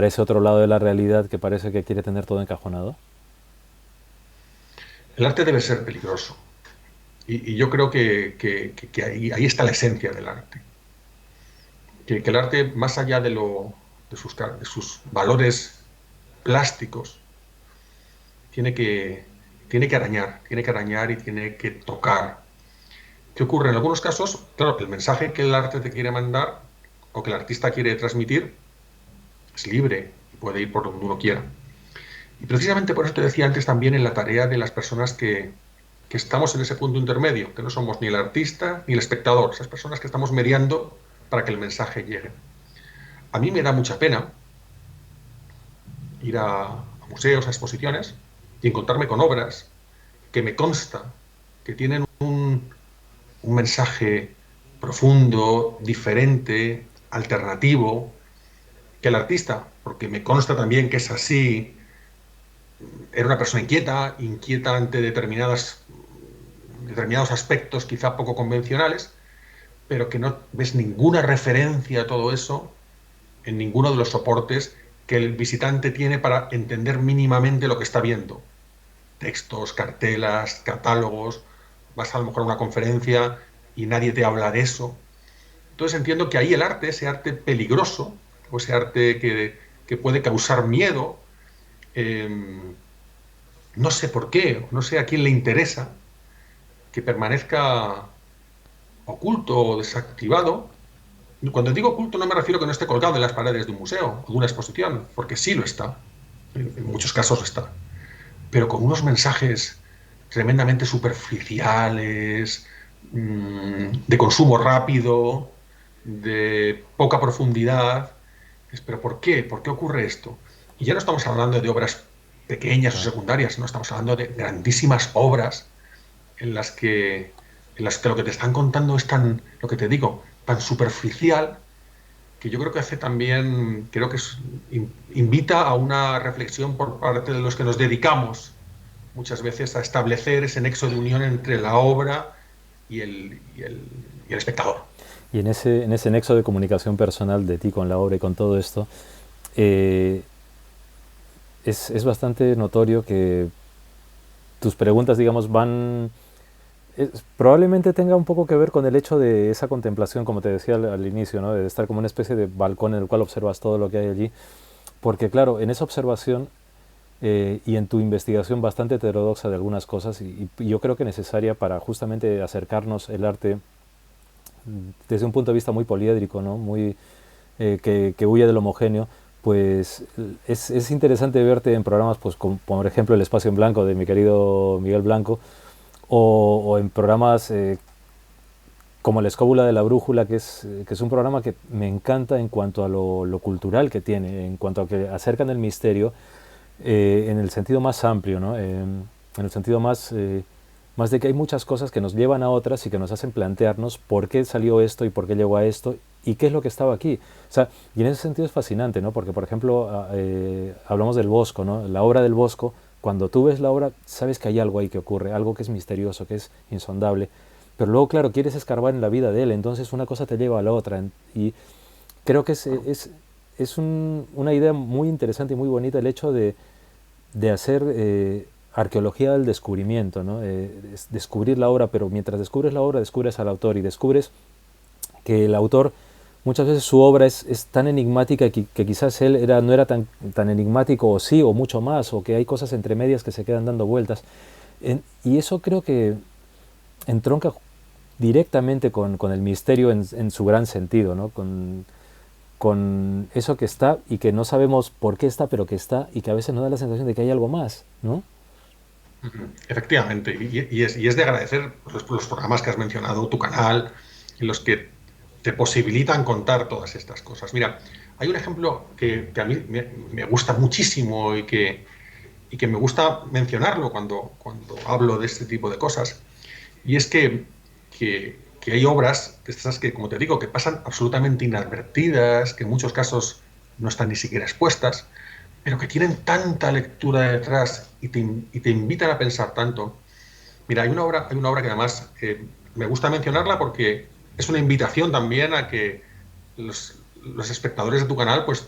ese otro lado de la realidad que parece que quiere tener todo encajonado? El arte debe ser peligroso. Y yo creo que ahí está la esencia del arte. Que el arte, más allá de sus valores plásticos, tiene que, tiene que arañar y tiene que tocar. ¿Qué ocurre? En algunos casos, claro, el mensaje que el arte te quiere mandar o que el artista quiere transmitir es libre y puede ir por donde uno quiera. Y precisamente por eso te decía antes también en la tarea de las personas que estamos en ese punto intermedio, que no somos ni el artista ni el espectador, esas personas que estamos mediando para que el mensaje llegue. A mí me da mucha pena ir a museos, a exposiciones y encontrarme con obras que me consta que tienen un mensaje profundo, diferente, alternativo, que el artista, porque me consta también que es así, era una persona inquieta ante determinados aspectos quizá poco convencionales, pero que no ves ninguna referencia a todo eso en ninguno de los soportes que el visitante tiene para entender mínimamente lo que está viendo. Textos, cartelas, catálogos, vas a lo mejor a una conferencia y nadie te habla de eso. Entonces entiendo que ahí el arte, ese arte peligroso, o ese arte que puede causar miedo, eh, no sé por qué, no sé a quién le interesa que permanezca oculto o desactivado. Y cuando digo oculto no me refiero a que no esté colgado en las paredes de un museo o de una exposición, porque sí lo está, en muchos casos lo está, pero con unos mensajes tremendamente superficiales, de consumo rápido, de poca profundidad. Pero ¿por qué? ¿Por qué ocurre esto? Y ya no estamos hablando de obras pequeñas o Claro. secundarias, no estamos hablando de grandísimas obras en las que lo que te están contando es tan, lo que te digo, tan superficial que yo creo que hace también, creo que invita a una reflexión por parte de los que nos dedicamos muchas veces a establecer ese nexo de unión entre la obra y el espectador. Y en ese nexo de comunicación personal de ti con la obra y con todo esto, eh, es bastante notorio que tus preguntas, digamos, probablemente tenga un poco que ver con el hecho de esa contemplación, como te decía al inicio, ¿no? De estar como una especie de balcón en el cual observas todo lo que hay allí. Porque claro, en esa observación y en tu investigación bastante heterodoxa de algunas cosas, y yo creo que necesaria para justamente acercarnos el arte desde un punto de vista muy poliédrico, ¿no? Muy, que huye del homogéneo, pues es interesante verte en programas, pues, como por ejemplo El Espacio en Blanco de mi querido Miguel Blanco, o en programas como La Escóbula de la Brújula, que es un programa que me encanta en cuanto a lo cultural que tiene, en cuanto a que acercan el misterio en el sentido más amplio, ¿no? En el sentido más de que hay muchas cosas que nos llevan a otras y que nos hacen plantearnos por qué salió esto y por qué llegó a esto y qué es lo que estaba aquí. O sea, y en ese sentido es fascinante, ¿no? Porque, por ejemplo, hablamos del Bosco, ¿no? La obra del Bosco, cuando tú ves la obra, sabes que hay algo ahí que ocurre, algo que es misterioso, que es insondable, pero luego, claro, quieres escarbar en la vida de él, entonces una cosa te lleva a la otra. Y creo que una idea muy interesante y muy bonita el hecho de hacer arqueología del descubrimiento, ¿no? Descubrir la obra, pero mientras descubres la obra, descubres al autor y descubres que el autor, muchas veces su obra es tan enigmática que quizás él no era tan enigmático, o sí, o mucho más, o que hay cosas entre medias que se quedan dando vueltas. Y eso creo que entronca directamente con el misterio en su gran sentido, ¿no? Con eso que está y que no sabemos por qué está, pero que está y que a veces nos da la sensación de que hay algo más, ¿no? Efectivamente, y es de agradecer los programas que has mencionado, tu canal, en los que te posibilitan contar todas estas cosas. Mira, hay un ejemplo que a mí me gusta muchísimo y que me gusta mencionarlo cuando hablo de este tipo de cosas, y es que hay obras de estas que, como te digo, que pasan absolutamente inadvertidas, que en muchos casos no están ni siquiera expuestas, pero que tienen tanta lectura detrás y te invitan a pensar tanto. Mira, hay una obra que además me gusta mencionarla porque es una invitación también a que los espectadores de tu canal pues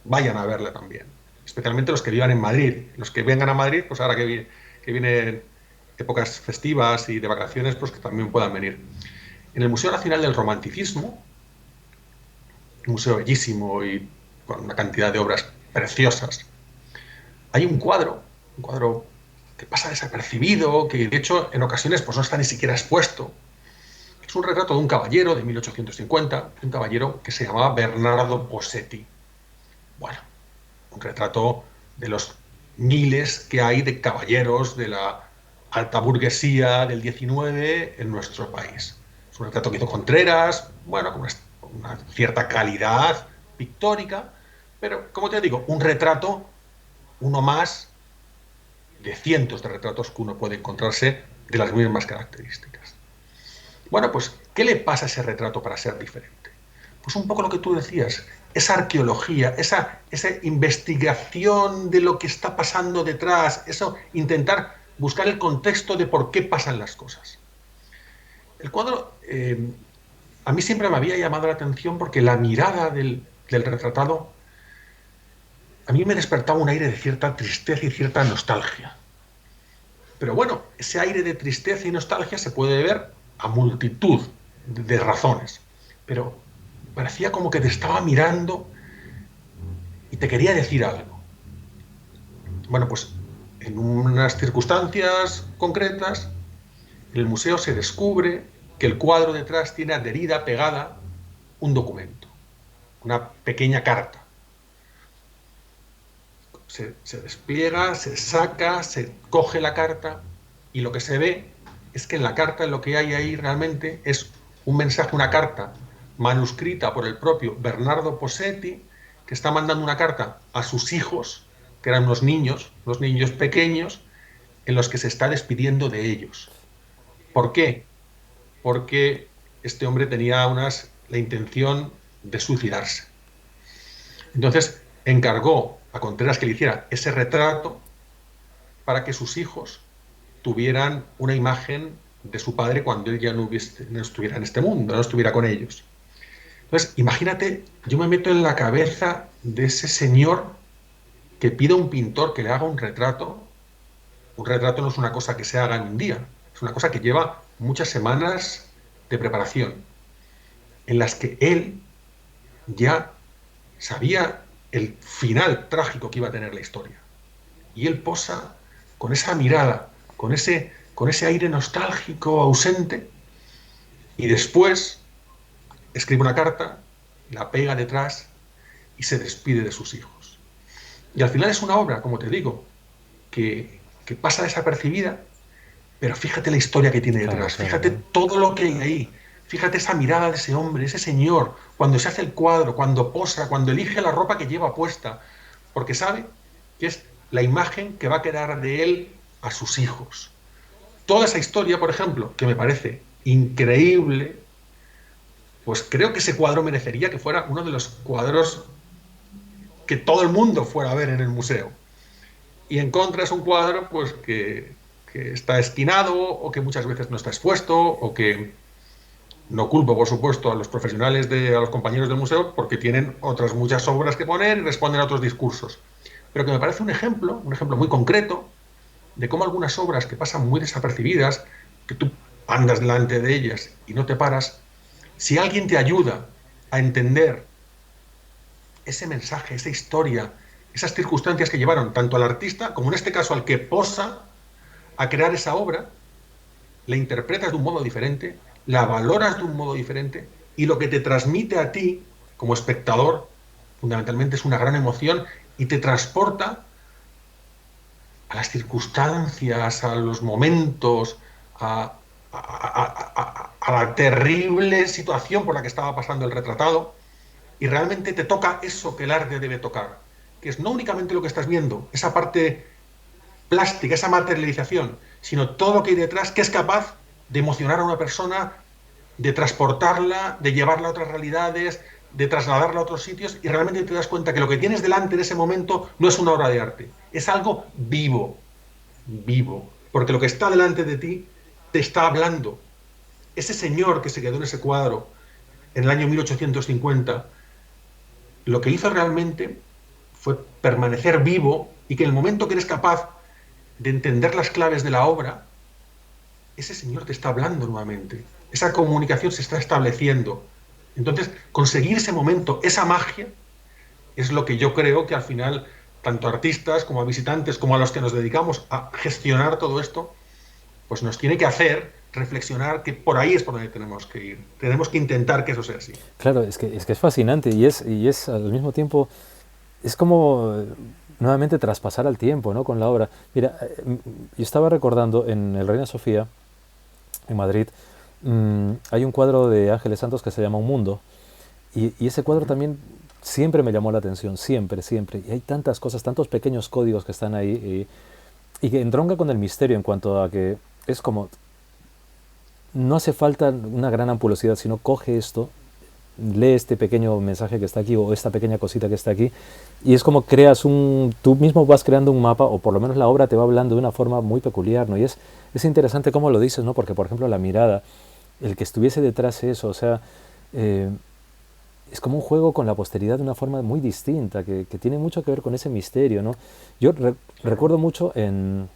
vayan a verla también. Especialmente los que vivan en Madrid. Los que vengan a Madrid, pues ahora que vienen épocas festivas y de vacaciones, pues que también puedan venir. En el Museo Nacional del Romanticismo, un museo bellísimo y con una cantidad de obras preciosas, hay un cuadro que pasa desapercibido, que de hecho en ocasiones pues no está ni siquiera expuesto. Es un retrato de un caballero de 1850, un caballero que se llamaba Bernardo Posetti. Bueno, un retrato de los miles que hay de caballeros de la alta burguesía del 19 en nuestro país. Es un retrato que hizo Contreras, bueno, con una cierta calidad pictórica, pero como te digo, un retrato, uno más de cientos de retratos que uno puede encontrarse de las mismas características. Bueno, pues, ¿qué le pasa a ese retrato para ser diferente? Pues un poco lo que tú decías, esa arqueología, esa investigación de lo que está pasando detrás, eso, intentar buscar el contexto de por qué pasan las cosas. El cuadro a mí siempre me había llamado la atención porque la mirada del retratado a mí me despertaba un aire de cierta tristeza y cierta nostalgia. Pero bueno, ese aire de tristeza y nostalgia se puede ver a multitud de razones. Pero parecía como que te estaba mirando y te quería decir algo. Bueno, pues en unas circunstancias concretas, en el museo se descubre que el cuadro detrás tiene adherida, pegada, un documento, una pequeña carta. Se despliega, se saca, se coge la carta y lo que se ve es que en la carta lo que hay ahí realmente es un mensaje, una carta manuscrita por el propio Bernardo Posetti, que está mandando una carta a sus hijos, que eran unos niños pequeños, en los que se está despidiendo de ellos. ¿Por qué? Porque este hombre tenía la intención de suicidarse. Entonces encargó a Contreras que le hiciera ese retrato para que sus hijos tuvieran una imagen de su padre cuando él ya no estuviera en este mundo, no estuviera con ellos. Entonces, imagínate, yo me meto en la cabeza de ese señor que pide a un pintor que le haga un retrato. Un retrato no es una cosa que se haga en un día, es una cosa que lleva muchas semanas de preparación, en las que él ya sabía el final trágico que iba a tener la historia. Y él posa con esa mirada, con ese aire nostálgico, ausente, y después escribe una carta, la pega detrás y se despide de sus hijos. Y al final es una obra, como te digo, que pasa desapercibida, pero fíjate la historia que tiene Claro, detrás, claro, fíjate claro. todo lo que hay ahí, fíjate esa mirada de ese hombre, ese señor, cuando se hace el cuadro, cuando posa, cuando elige la ropa que lleva puesta, porque sabe que es la imagen que va a quedar de él a sus hijos. Toda esa historia, por ejemplo, que me parece increíble, pues creo que ese cuadro merecería que fuera uno de los cuadros que todo el mundo fuera a ver en el museo. Y en contra es un cuadro pues que está esquinado o que muchas veces no está expuesto o que no culpo, por supuesto, a los profesionales, a los compañeros del museo, porque tienen otras muchas obras que poner y responden a otros discursos. Pero que me parece un ejemplo muy concreto de cómo algunas obras que pasan muy desapercibidas, que tú andas delante de ellas y no te paras, si alguien te ayuda a entender ese mensaje, esa historia, esas circunstancias que llevaron tanto al artista, como en este caso al que posa a crear esa obra, la interpretas de un modo diferente, la valoras de un modo diferente, y lo que te transmite a ti, como espectador, fundamentalmente es una gran emoción y te transporta a las circunstancias, a los momentos, a la terrible situación por la que estaba pasando el retratado, y realmente te toca eso que el arte debe tocar, que es no únicamente lo que estás viendo, esa parte plástica, esa materialización, sino todo lo que hay detrás, que es capaz de emocionar a una persona, de transportarla, de llevarla a otras realidades, de trasladarla a otros sitios, y realmente te das cuenta que lo que tienes delante en ese momento no es una obra de arte, es algo vivo, vivo, porque lo que está delante de ti te está hablando. Ese señor que se quedó en ese cuadro en el año 1850, lo que hizo realmente fue permanecer vivo, y que en el momento que eres capaz de entender las claves de la obra, ese señor te está hablando nuevamente. Esa comunicación se está estableciendo. Entonces, conseguir ese momento, esa magia, es lo que yo creo que al final, tanto a artistas como a visitantes, como a los que nos dedicamos a gestionar todo esto, pues nos tiene que hacer reflexionar que por ahí es por donde tenemos que ir. Tenemos que intentar que eso sea así. Claro, es que es fascinante y es al mismo tiempo, es como nuevamente traspasar al tiempo, ¿no? Con la obra. Mira, yo estaba recordando en el Reina Sofía, en Madrid, hay un cuadro de Ángeles Santos que se llama Un Mundo, y ese cuadro también siempre me llamó la atención, siempre, siempre. Y hay tantas cosas, tantos pequeños códigos que están ahí y que entronca con el misterio en cuanto a que es como, no hace falta una gran ampulosidad, sino coge esto, lee este pequeño mensaje que está aquí o esta pequeña cosita que está aquí, y es como creas tú mismo vas creando un mapa, o por lo menos la obra te va hablando de una forma muy peculiar, ¿no? Y es interesante cómo lo dices, ¿no? Porque, por ejemplo, la mirada, el que estuviese detrás de eso, o sea, eh, es como un juego con la posteridad de una forma muy distinta, que tiene mucho que ver con ese misterio, ¿no? Yo recuerdo mucho en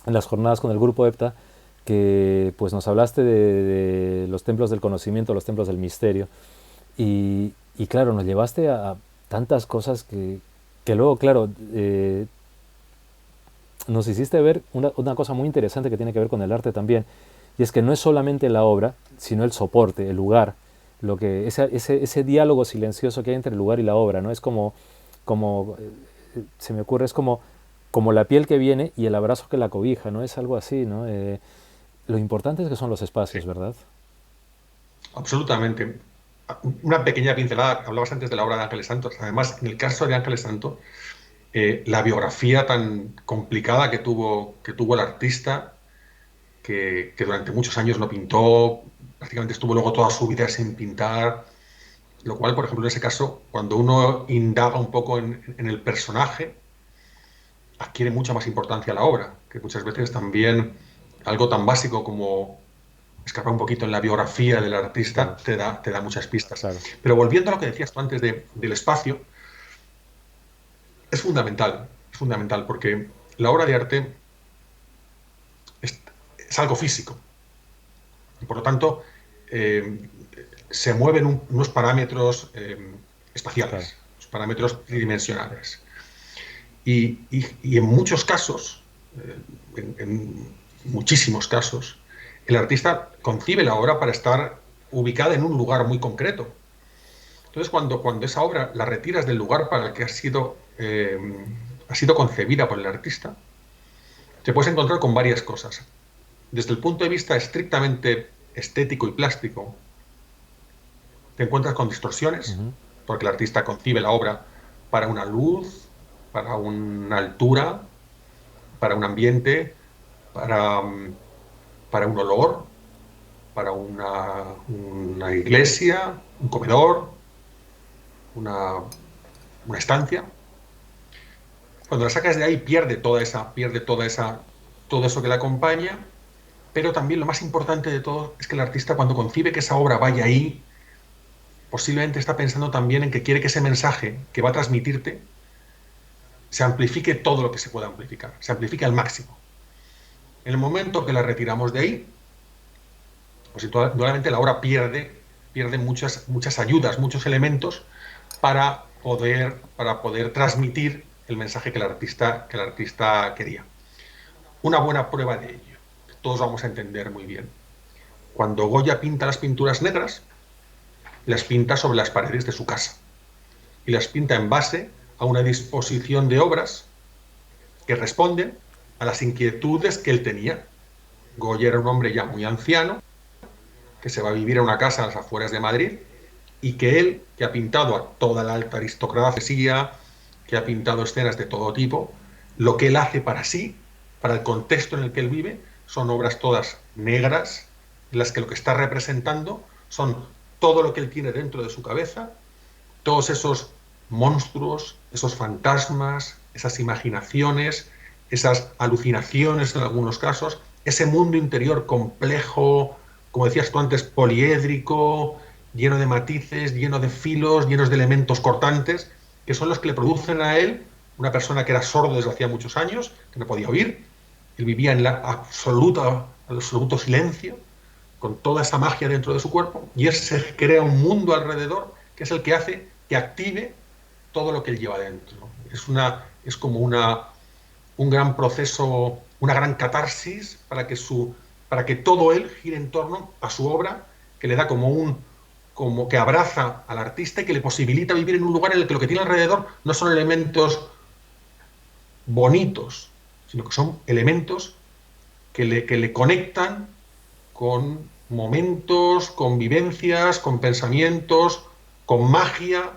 las jornadas con el grupo EPTA, que pues nos hablaste de los templos del conocimiento, los templos del misterio, y claro, nos llevaste a tantas cosas que luego, claro, nos hiciste ver una cosa muy interesante que tiene que ver con el arte también, y es que no es solamente la obra, sino el soporte, el lugar, ese diálogo silencioso que hay entre el lugar y la obra, ¿no? Es se me ocurre, es como la piel que viene y el abrazo que la cobija, ¿no? Es algo así, ¿no? Lo importante es que son los espacios, Sí, ¿verdad? absolutamente. Una pequeña pincelada, hablabas antes de la obra de Ángeles Santos. Además, en el caso de Ángeles Santos, la biografía tan complicada que tuvo el artista, que durante muchos años no pintó, prácticamente estuvo luego toda su vida sin pintar, lo cual, por ejemplo, en ese caso, cuando uno indaga un poco en el personaje, adquiere mucha más importancia la obra, que muchas veces también algo tan básico como escapar un poquito en la biografía del artista Claro, te da muchas pistas. claro. Pero volviendo a lo que decías tú antes del espacio, es fundamental porque la obra de arte es algo físico y por lo tanto eh, se mueven unos parámetros Claro. espaciales, los parámetros tridimensionales. Y en muchos casos, en muchísimos casos, el artista concibe la obra para estar ubicada en un lugar muy concreto. Entonces, cuando esa obra la retiras del lugar para el que ha sido concebida por el artista, te puedes encontrar con varias cosas. Desde el punto de vista estrictamente estético y plástico, te encuentras con distorsiones, Ujú. porque el artista concibe la obra para una luz, para una altura, para un ambiente, para, para un olor, para una iglesia, un comedor, una, una estancia. Cuando la sacas de ahí pierde todo eso que la acompaña, pero también lo más importante de todo es que el artista cuando concibe que esa obra vaya ahí, posiblemente está pensando también en que quiere que ese mensaje que va a transmitirte se amplifique todo lo que se pueda amplificar, se amplifique al máximo. En el momento que la retiramos de ahí, pues indudablemente la obra pierde muchas ayudas, muchos elementos para poder transmitir el mensaje que el artista quería. Una buena prueba de ello, que todos vamos a entender muy bien. Cuando Goya pinta las pinturas negras, las pinta sobre las paredes de su casa y las pinta en base a una disposición de obras que responden a las inquietudes que él tenía. Goya era un hombre ya muy anciano, que se va a vivir a una casa a las afueras de Madrid, y que él, que ha pintado a toda la alta aristocracia, que ha pintado escenas de todo tipo, lo que él hace para sí, para el contexto en el que él vive, son obras todas negras, en las que lo que está representando son todo lo que él tiene dentro de su cabeza, todos esos monstruos, esos fantasmas, esas imaginaciones, esas alucinaciones en algunos casos, ese mundo interior complejo, como decías tú antes, poliédrico, lleno de matices, lleno de filos, llenos de elementos cortantes, que son los que le producen a él, una persona que era sordo desde hacía muchos años, que no podía oír, él vivía en el absoluto silencio, con toda esa magia dentro de su cuerpo, y él se crea un mundo alrededor que es el que hace que active todo lo que él lleva dentro. Es como un gran proceso, una gran catarsis para que todo él gire en torno a su obra, que le da como que abraza al artista y que le posibilita vivir en un lugar en el que lo que tiene alrededor no son elementos bonitos, sino que son elementos que le conectan con momentos, con vivencias, con pensamientos, con magia,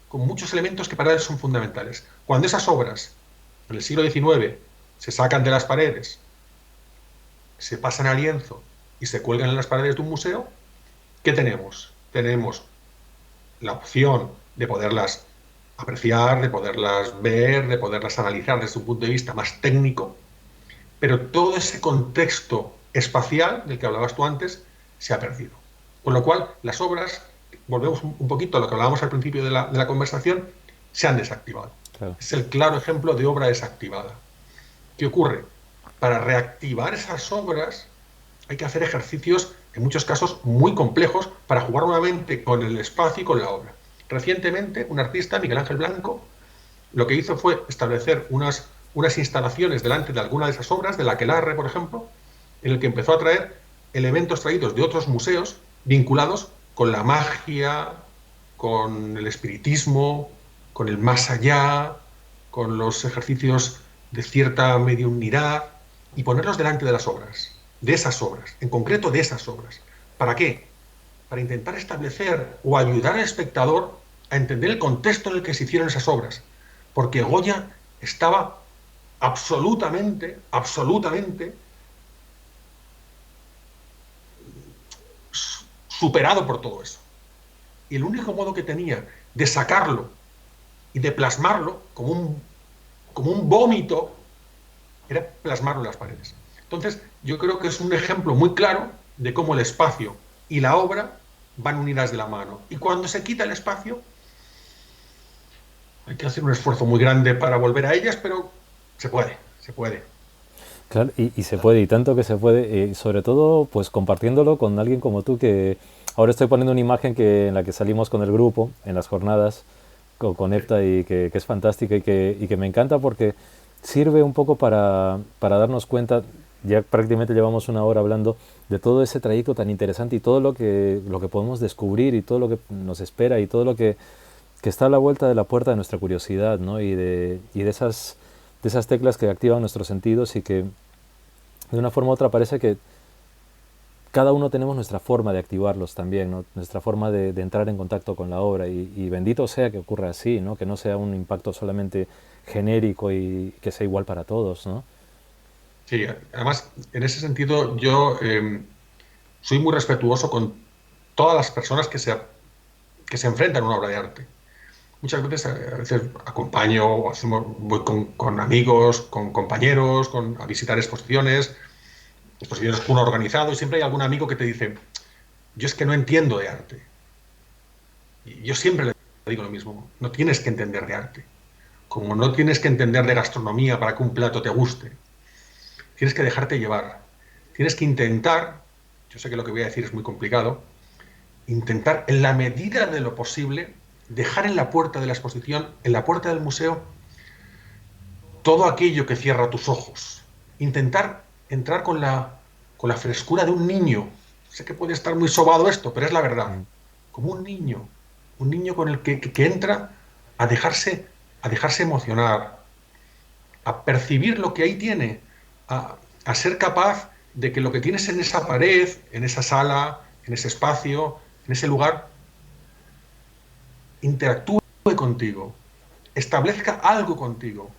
con muchos elementos que para él son fundamentales. Cuando esas obras, en el siglo XIX, se sacan de las paredes, se pasan a lienzo y se cuelgan en las paredes de un museo, ¿qué tenemos? Tenemos la opción de poderlas apreciar, de poderlas ver, de poderlas analizar desde un punto de vista más técnico, pero todo ese contexto espacial del que hablabas tú antes se ha perdido. Con lo cual, las obras, volvemos un poquito a lo que hablábamos al principio de la conversación, se han desactivado. Claro. Es el claro ejemplo de obra desactivada. ¿Qué ocurre? Para reactivar esas obras hay que hacer ejercicios, en muchos casos, muy complejos para jugar nuevamente con el espacio y con la obra. Recientemente, un artista, Miguel Ángel Blanco, lo que hizo fue establecer unas instalaciones delante de alguna de esas obras, de la Aquelarre, por ejemplo, en el que empezó a traer elementos traídos de otros museos vinculados con la magia, con el espiritismo, con el más allá, con los ejercicios de cierta mediunidad, y ponerlos delante de las obras, de esas obras, en concreto de esas obras. ¿Para qué? Para intentar establecer o ayudar al espectador a entender el contexto en el que se hicieron esas obras. Porque Goya estaba absolutamente superado por todo eso. Y el único modo que tenía de sacarlo y de plasmarlo como un vómito era plasmarlo en las paredes. Entonces, yo creo que es un ejemplo muy claro de cómo el espacio y la obra van unidas de la mano. Y cuando se quita el espacio, hay que hacer un esfuerzo muy grande para volver a ellas, pero se puede, se puede. Claro, y se puede, y tanto que se puede, y sobre todo pues compartiéndolo con alguien como tú, que ahora estoy poniendo una imagen en la que salimos con el grupo en las jornadas con EPTA, y que es fantástica, y que me encanta porque sirve un poco para darnos cuenta. Ya prácticamente llevamos una hora hablando de todo ese trayecto tan interesante y todo lo que podemos descubrir y todo lo que nos espera y todo lo que está a la vuelta de la puerta de nuestra curiosidad, ¿no? Y de esas teclas que activan nuestros sentidos, y que de una forma u otra parece que cada uno tenemos nuestra forma de activarlos también, ¿no? Nuestra forma de entrar en contacto con la obra, y bendito sea que ocurra así, ¿no? Que no sea un impacto solamente genérico y que sea igual para todos, ¿no? Sí, además, en ese sentido, yo soy muy respetuoso con todas las personas que se enfrentan a una obra de arte. Muchas veces, a veces acompaño, o voy con amigos, con compañeros, a visitar exposiciones que uno ha organizado, y siempre hay algún amigo que te dice, yo es que no entiendo de arte. Y yo siempre le digo lo mismo, no tienes que entender de arte. Como no tienes que entender de gastronomía para que un plato te guste, tienes que dejarte llevar. Tienes que intentar, yo sé que lo que voy a decir es muy complicado, intentar en la medida de lo posible dejar en la puerta de la exposición, en la puerta del museo, todo aquello que cierra tus ojos. Intentar entrar con la frescura de un niño. Sé que puede estar muy sobado esto, pero es la verdad. Como un niño con el que entra a dejarse emocionar, a percibir lo que ahí tiene, a, a ser capaz de que lo que tienes en esa pared, en esa sala, en ese espacio, en ese lugar, interactúe contigo, establezca algo contigo,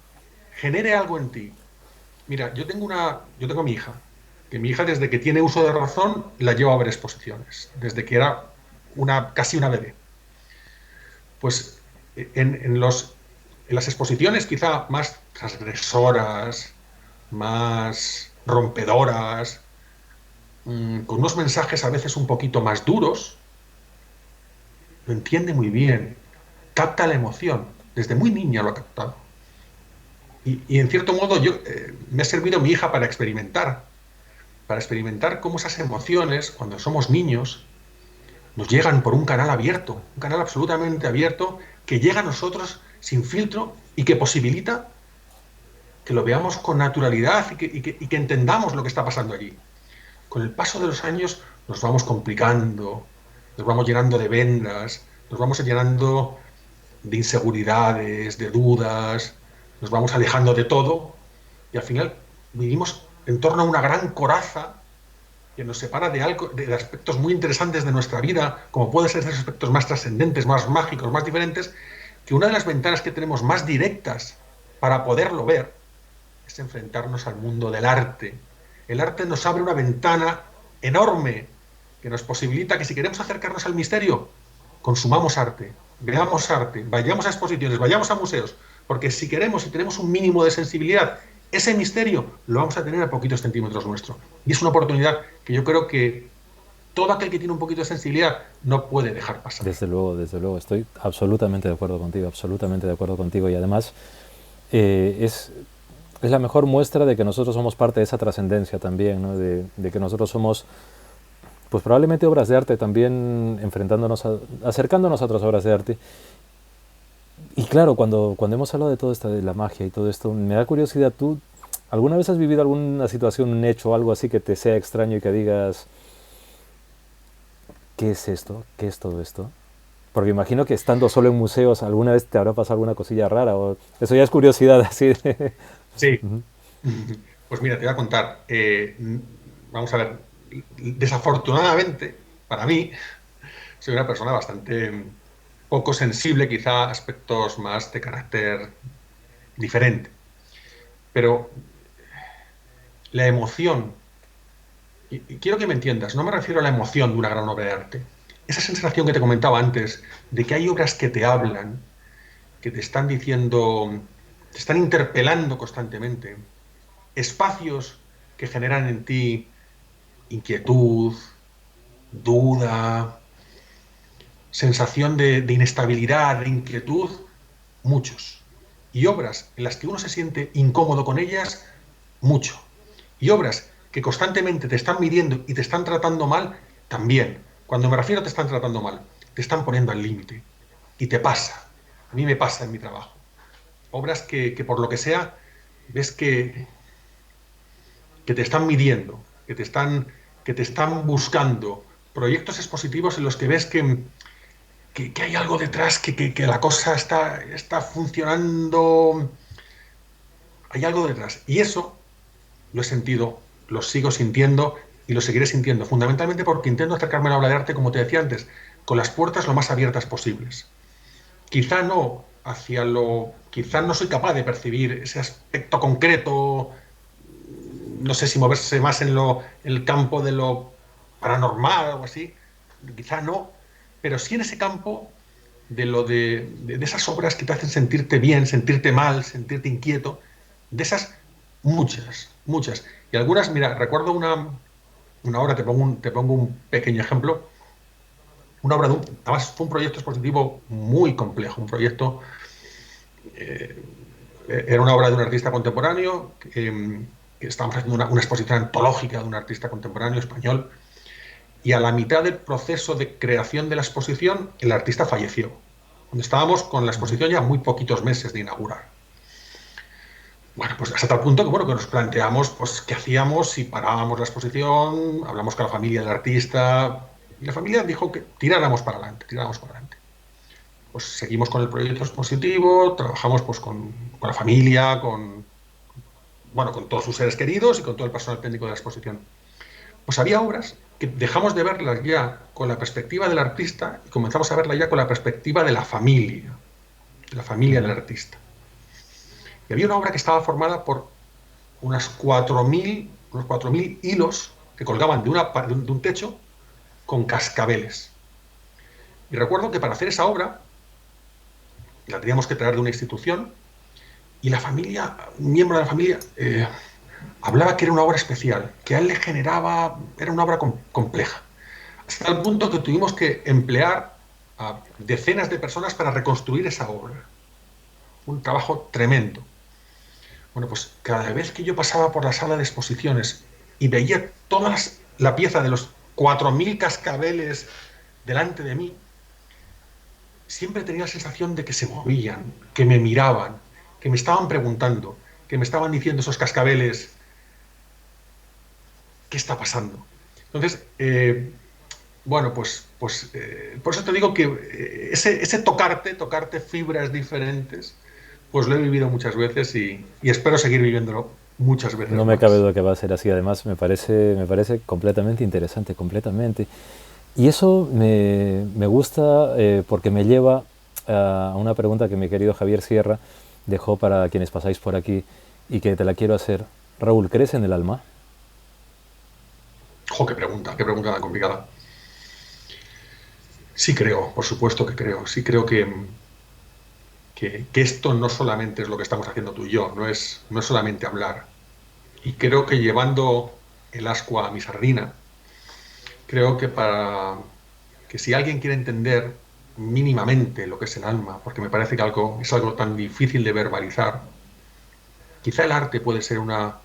genere algo en ti. Mira, yo tengo mi hija, que mi hija desde que tiene uso de razón la llevo a ver exposiciones, desde que era casi una bebé. Pues en las exposiciones quizá más transgresoras, más rompedoras, con unos mensajes a veces un poquito más duros, lo entiende muy bien, capta la emoción, desde muy niña lo ha captado. Y en cierto modo me ha servido mi hija para experimentar cómo esas emociones, cuando somos niños, nos llegan por un canal abierto, un canal absolutamente abierto, que llega a nosotros sin filtro y que posibilita que lo veamos con naturalidad y que entendamos lo que está pasando allí. Con el paso de los años nos vamos complicando, nos vamos llenando de vendas, nos vamos llenando de inseguridades, de dudas, nos vamos alejando de todo y al final vivimos en torno a una gran coraza que nos separa de aspectos muy interesantes de nuestra vida, como pueden ser esos aspectos más trascendentes, más mágicos, más diferentes, que una de las ventanas que tenemos más directas para poderlo ver es enfrentarnos al mundo del arte. El arte nos abre una ventana enorme que nos posibilita que si queremos acercarnos al misterio, consumamos arte, veamos arte, vayamos a exposiciones, vayamos a museos, porque si queremos y tenemos un mínimo de sensibilidad, ese misterio lo vamos a tener a poquitos centímetros nuestro. Y es una oportunidad que yo creo que todo aquel que tiene un poquito de sensibilidad no puede dejar pasar. Desde luego, estoy absolutamente de acuerdo contigo, y además es la mejor muestra de que nosotros somos parte de esa trascendencia también, ¿no? De que nosotros somos, pues probablemente obras de arte también, acercándonos a otras obras de arte. Y claro, cuando hemos hablado de todo esto, de la magia y todo esto, me da curiosidad, ¿tú alguna vez has vivido alguna situación, un hecho, algo así que te sea extraño y que digas, ¿qué es esto? ¿Qué es todo esto? Porque imagino que estando solo en museos, alguna vez te habrá pasado alguna cosilla rara, o eso ya es curiosidad así de... Sí. Ujú. Pues mira, te voy a contar. Vamos a ver. Desafortunadamente, para mí, soy una persona bastante poco sensible, quizá a aspectos más de carácter diferente. Pero la emoción, y quiero que me entiendas, no me refiero a la emoción de una gran obra de arte. Esa sensación que te comentaba antes, de que hay obras que te hablan, que te están diciendo, te están interpelando constantemente, espacios que generan en ti inquietud, duda, sensación de inestabilidad, de inquietud, muchos. Y obras en las que uno se siente incómodo con ellas, mucho. Y obras que constantemente te están midiendo y te están tratando mal, también. Cuando me refiero a te están tratando mal, te están poniendo al límite. Y te pasa. A mí me pasa en mi trabajo. Obras que por lo que sea, ves que te están midiendo, que te están buscando. Proyectos expositivos en los que ves que hay algo detrás, que la cosa está funcionando, hay algo detrás. Y eso lo he sentido, lo sigo sintiendo y lo seguiré sintiendo, fundamentalmente porque intento acercarme a la obra de arte, como te decía antes, con las puertas lo más abiertas posibles. Quizá no soy capaz de percibir ese aspecto concreto, no sé si moverse más en el campo de lo paranormal o algo así, quizá no, pero sí en ese campo de esas obras que te hacen sentirte bien, sentirte mal, sentirte inquieto, de esas muchas. Y algunas, mira, recuerdo una obra, te pongo un pequeño ejemplo, una obra además fue un proyecto expositivo muy complejo, un proyecto, era una obra de un artista contemporáneo, que estábamos haciendo una exposición antológica de un artista contemporáneo español, y a la mitad del proceso de creación de la exposición, el artista falleció. Cuando estábamos con la exposición ya muy poquitos meses de inaugurar. Bueno, pues hasta tal punto que nos planteamos pues, qué hacíamos si parábamos la exposición, hablamos con la familia del artista, y la familia dijo que tiráramos para adelante. Pues seguimos con el proyecto expositivo, trabajamos pues, con la familia, con bueno, con todos sus seres queridos y con todo el personal técnico de la exposición. Pues había obras que dejamos de verlas ya con la perspectiva del artista y comenzamos a verlas ya con la perspectiva de la familia del Ujú. artista. Y había una obra que estaba formada por unos 4.000 hilos que colgaban de un techo con cascabeles. Y recuerdo que para hacer esa obra la teníamos que traer de una institución y la familia, un miembro de la familia, hablaba que era una obra especial, que a él le generaba, era una obra compleja, hasta el punto que tuvimos que emplear a decenas de personas para reconstruir esa obra. Un trabajo tremendo. Bueno, pues cada vez que yo pasaba por la sala de exposiciones y veía toda la pieza de los 4.000 cascabeles delante de mí, siempre tenía la sensación de que se movían, que me miraban, que me estaban preguntando, que me estaban diciendo esos cascabeles, ¿qué está pasando? Entonces, bueno, pues por eso te digo que ese tocarte fibras diferentes, pues lo he vivido muchas veces y espero seguir viviéndolo muchas No veces me cabe más. duda que va a ser así. Además, me parece completamente interesante, completamente. Y eso me gusta porque me lleva a una pregunta que mi querido Javier Sierra dejó para quienes pasáis por aquí y que te la quiero hacer. Raúl, ¿crees en el alma? ¡Jo, qué pregunta tan complicada! Sí creo, por supuesto que creo. Sí creo que esto no solamente es lo que estamos haciendo tú y yo, no es solamente hablar. Y creo que llevando el ascua a mi sardina, creo que para que si alguien quiere entender mínimamente lo que es el alma, porque me parece que es algo tan difícil de verbalizar, quizá el arte puede ser una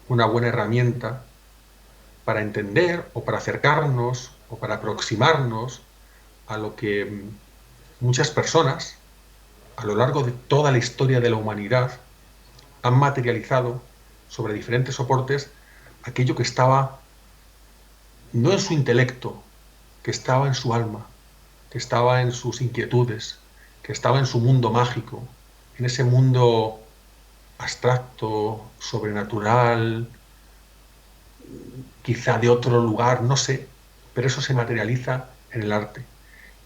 buena herramienta para entender o para acercarnos o para aproximarnos a lo que muchas personas a lo largo de toda la historia de la humanidad han materializado sobre diferentes soportes aquello que estaba no en su intelecto, que estaba en su alma, que estaba en sus inquietudes, que estaba en su mundo mágico, en ese mundo abstracto, sobrenatural, quizá de otro lugar, no sé, pero eso se materializa en el arte.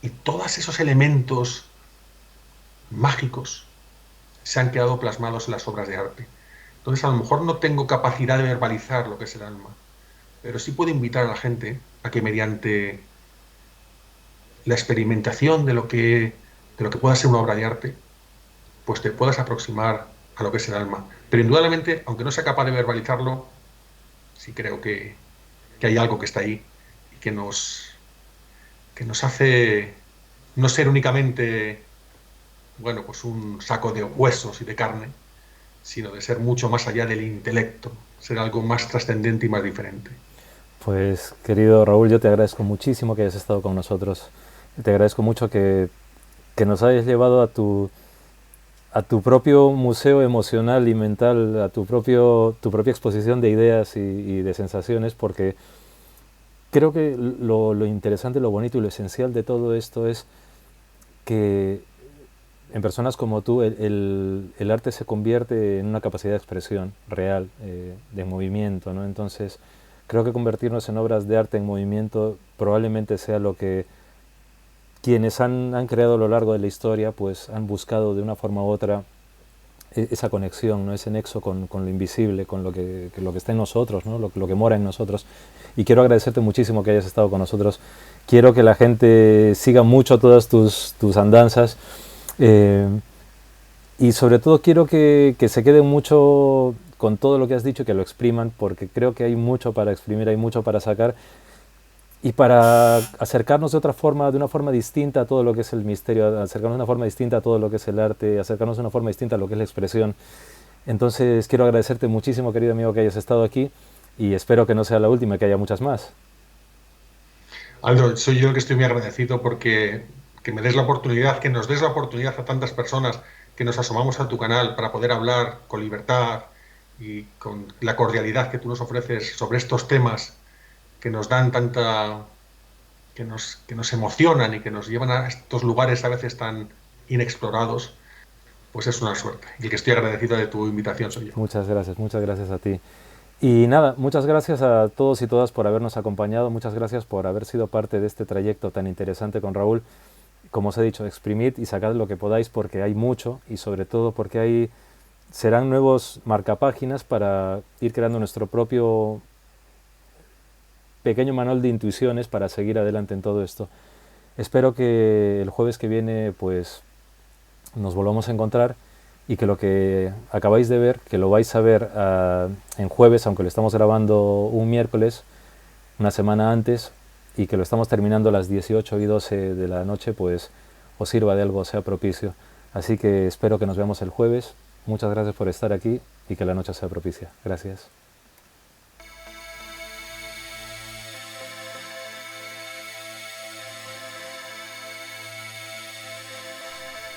Y todos esos elementos mágicos se han quedado plasmados en las obras de arte. Entonces, a lo mejor no tengo capacidad de verbalizar lo que es el alma, pero sí puedo invitar a la gente a que mediante la experimentación de lo que pueda ser una obra de arte, pues te puedas aproximar a lo que es el alma. Pero indudablemente, aunque no sea capaz de verbalizarlo, sí creo que hay algo que está ahí y que nos hace no ser únicamente, bueno, pues un saco de huesos y de carne, sino de ser mucho más allá del intelecto, ser algo más trascendente y más diferente. Pues querido Raúl, yo te agradezco muchísimo que hayas estado con nosotros. Te agradezco mucho que nos hayas llevado a tu propio museo emocional y mental, a tu propia exposición de ideas y de sensaciones, porque creo que lo interesante, lo bonito y lo esencial de todo esto es que en personas como tú el arte se convierte en una capacidad de expresión real, de movimiento, ¿no? Entonces, creo que convertirnos en obras de arte en movimiento probablemente sea lo que quienes han creado a lo largo de la historia pues han buscado de una forma u otra esa conexión, ¿no? Ese nexo con lo invisible, con lo que está en nosotros, ¿no? Lo que mora en nosotros. Y quiero agradecerte muchísimo que hayas estado con nosotros. Quiero que la gente siga mucho todas tus andanzas. Eh, y sobre todo quiero que se queden mucho con todo lo que has dicho, que lo expriman, porque creo que hay mucho para exprimir, hay mucho para sacar y para acercarnos de otra forma, de una forma distinta a todo lo que es el misterio, acercarnos de una forma distinta a todo lo que es el arte, acercarnos de una forma distinta a lo que es la expresión. Entonces quiero agradecerte muchísimo, querido amigo, que hayas estado aquí y espero que no sea la última, que haya muchas más. Aldo, soy yo el que estoy muy agradecido porque que me des la oportunidad, que nos des la oportunidad a tantas personas que nos asomamos a tu canal para poder hablar con libertad y con la cordialidad que tú nos ofreces sobre estos temas que nos dan que nos emocionan y que nos llevan a estos lugares a veces tan inexplorados, pues es una suerte. Y el que estoy agradecido de tu invitación soy yo. Muchas gracias a ti. Y nada, muchas gracias a todos y todas por habernos acompañado, muchas gracias por haber sido parte de este trayecto tan interesante con Raúl. Como os he dicho, exprimid y sacad lo que podáis porque hay mucho y sobre todo porque serán nuevos marcapáginas para ir creando nuestro propio pequeño manual de intuiciones para seguir adelante en todo esto. Espero que el jueves que viene pues nos volvamos a encontrar y que lo que acabáis de ver, que lo vais a ver en jueves, aunque lo estamos grabando un miércoles, una semana antes, y que lo estamos terminando a las 18:12 de la noche, pues os sirva de algo, sea propicio. Así que espero que nos veamos el jueves. Muchas gracias por estar aquí y que la noche sea propicia. Gracias.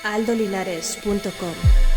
aldolinares.com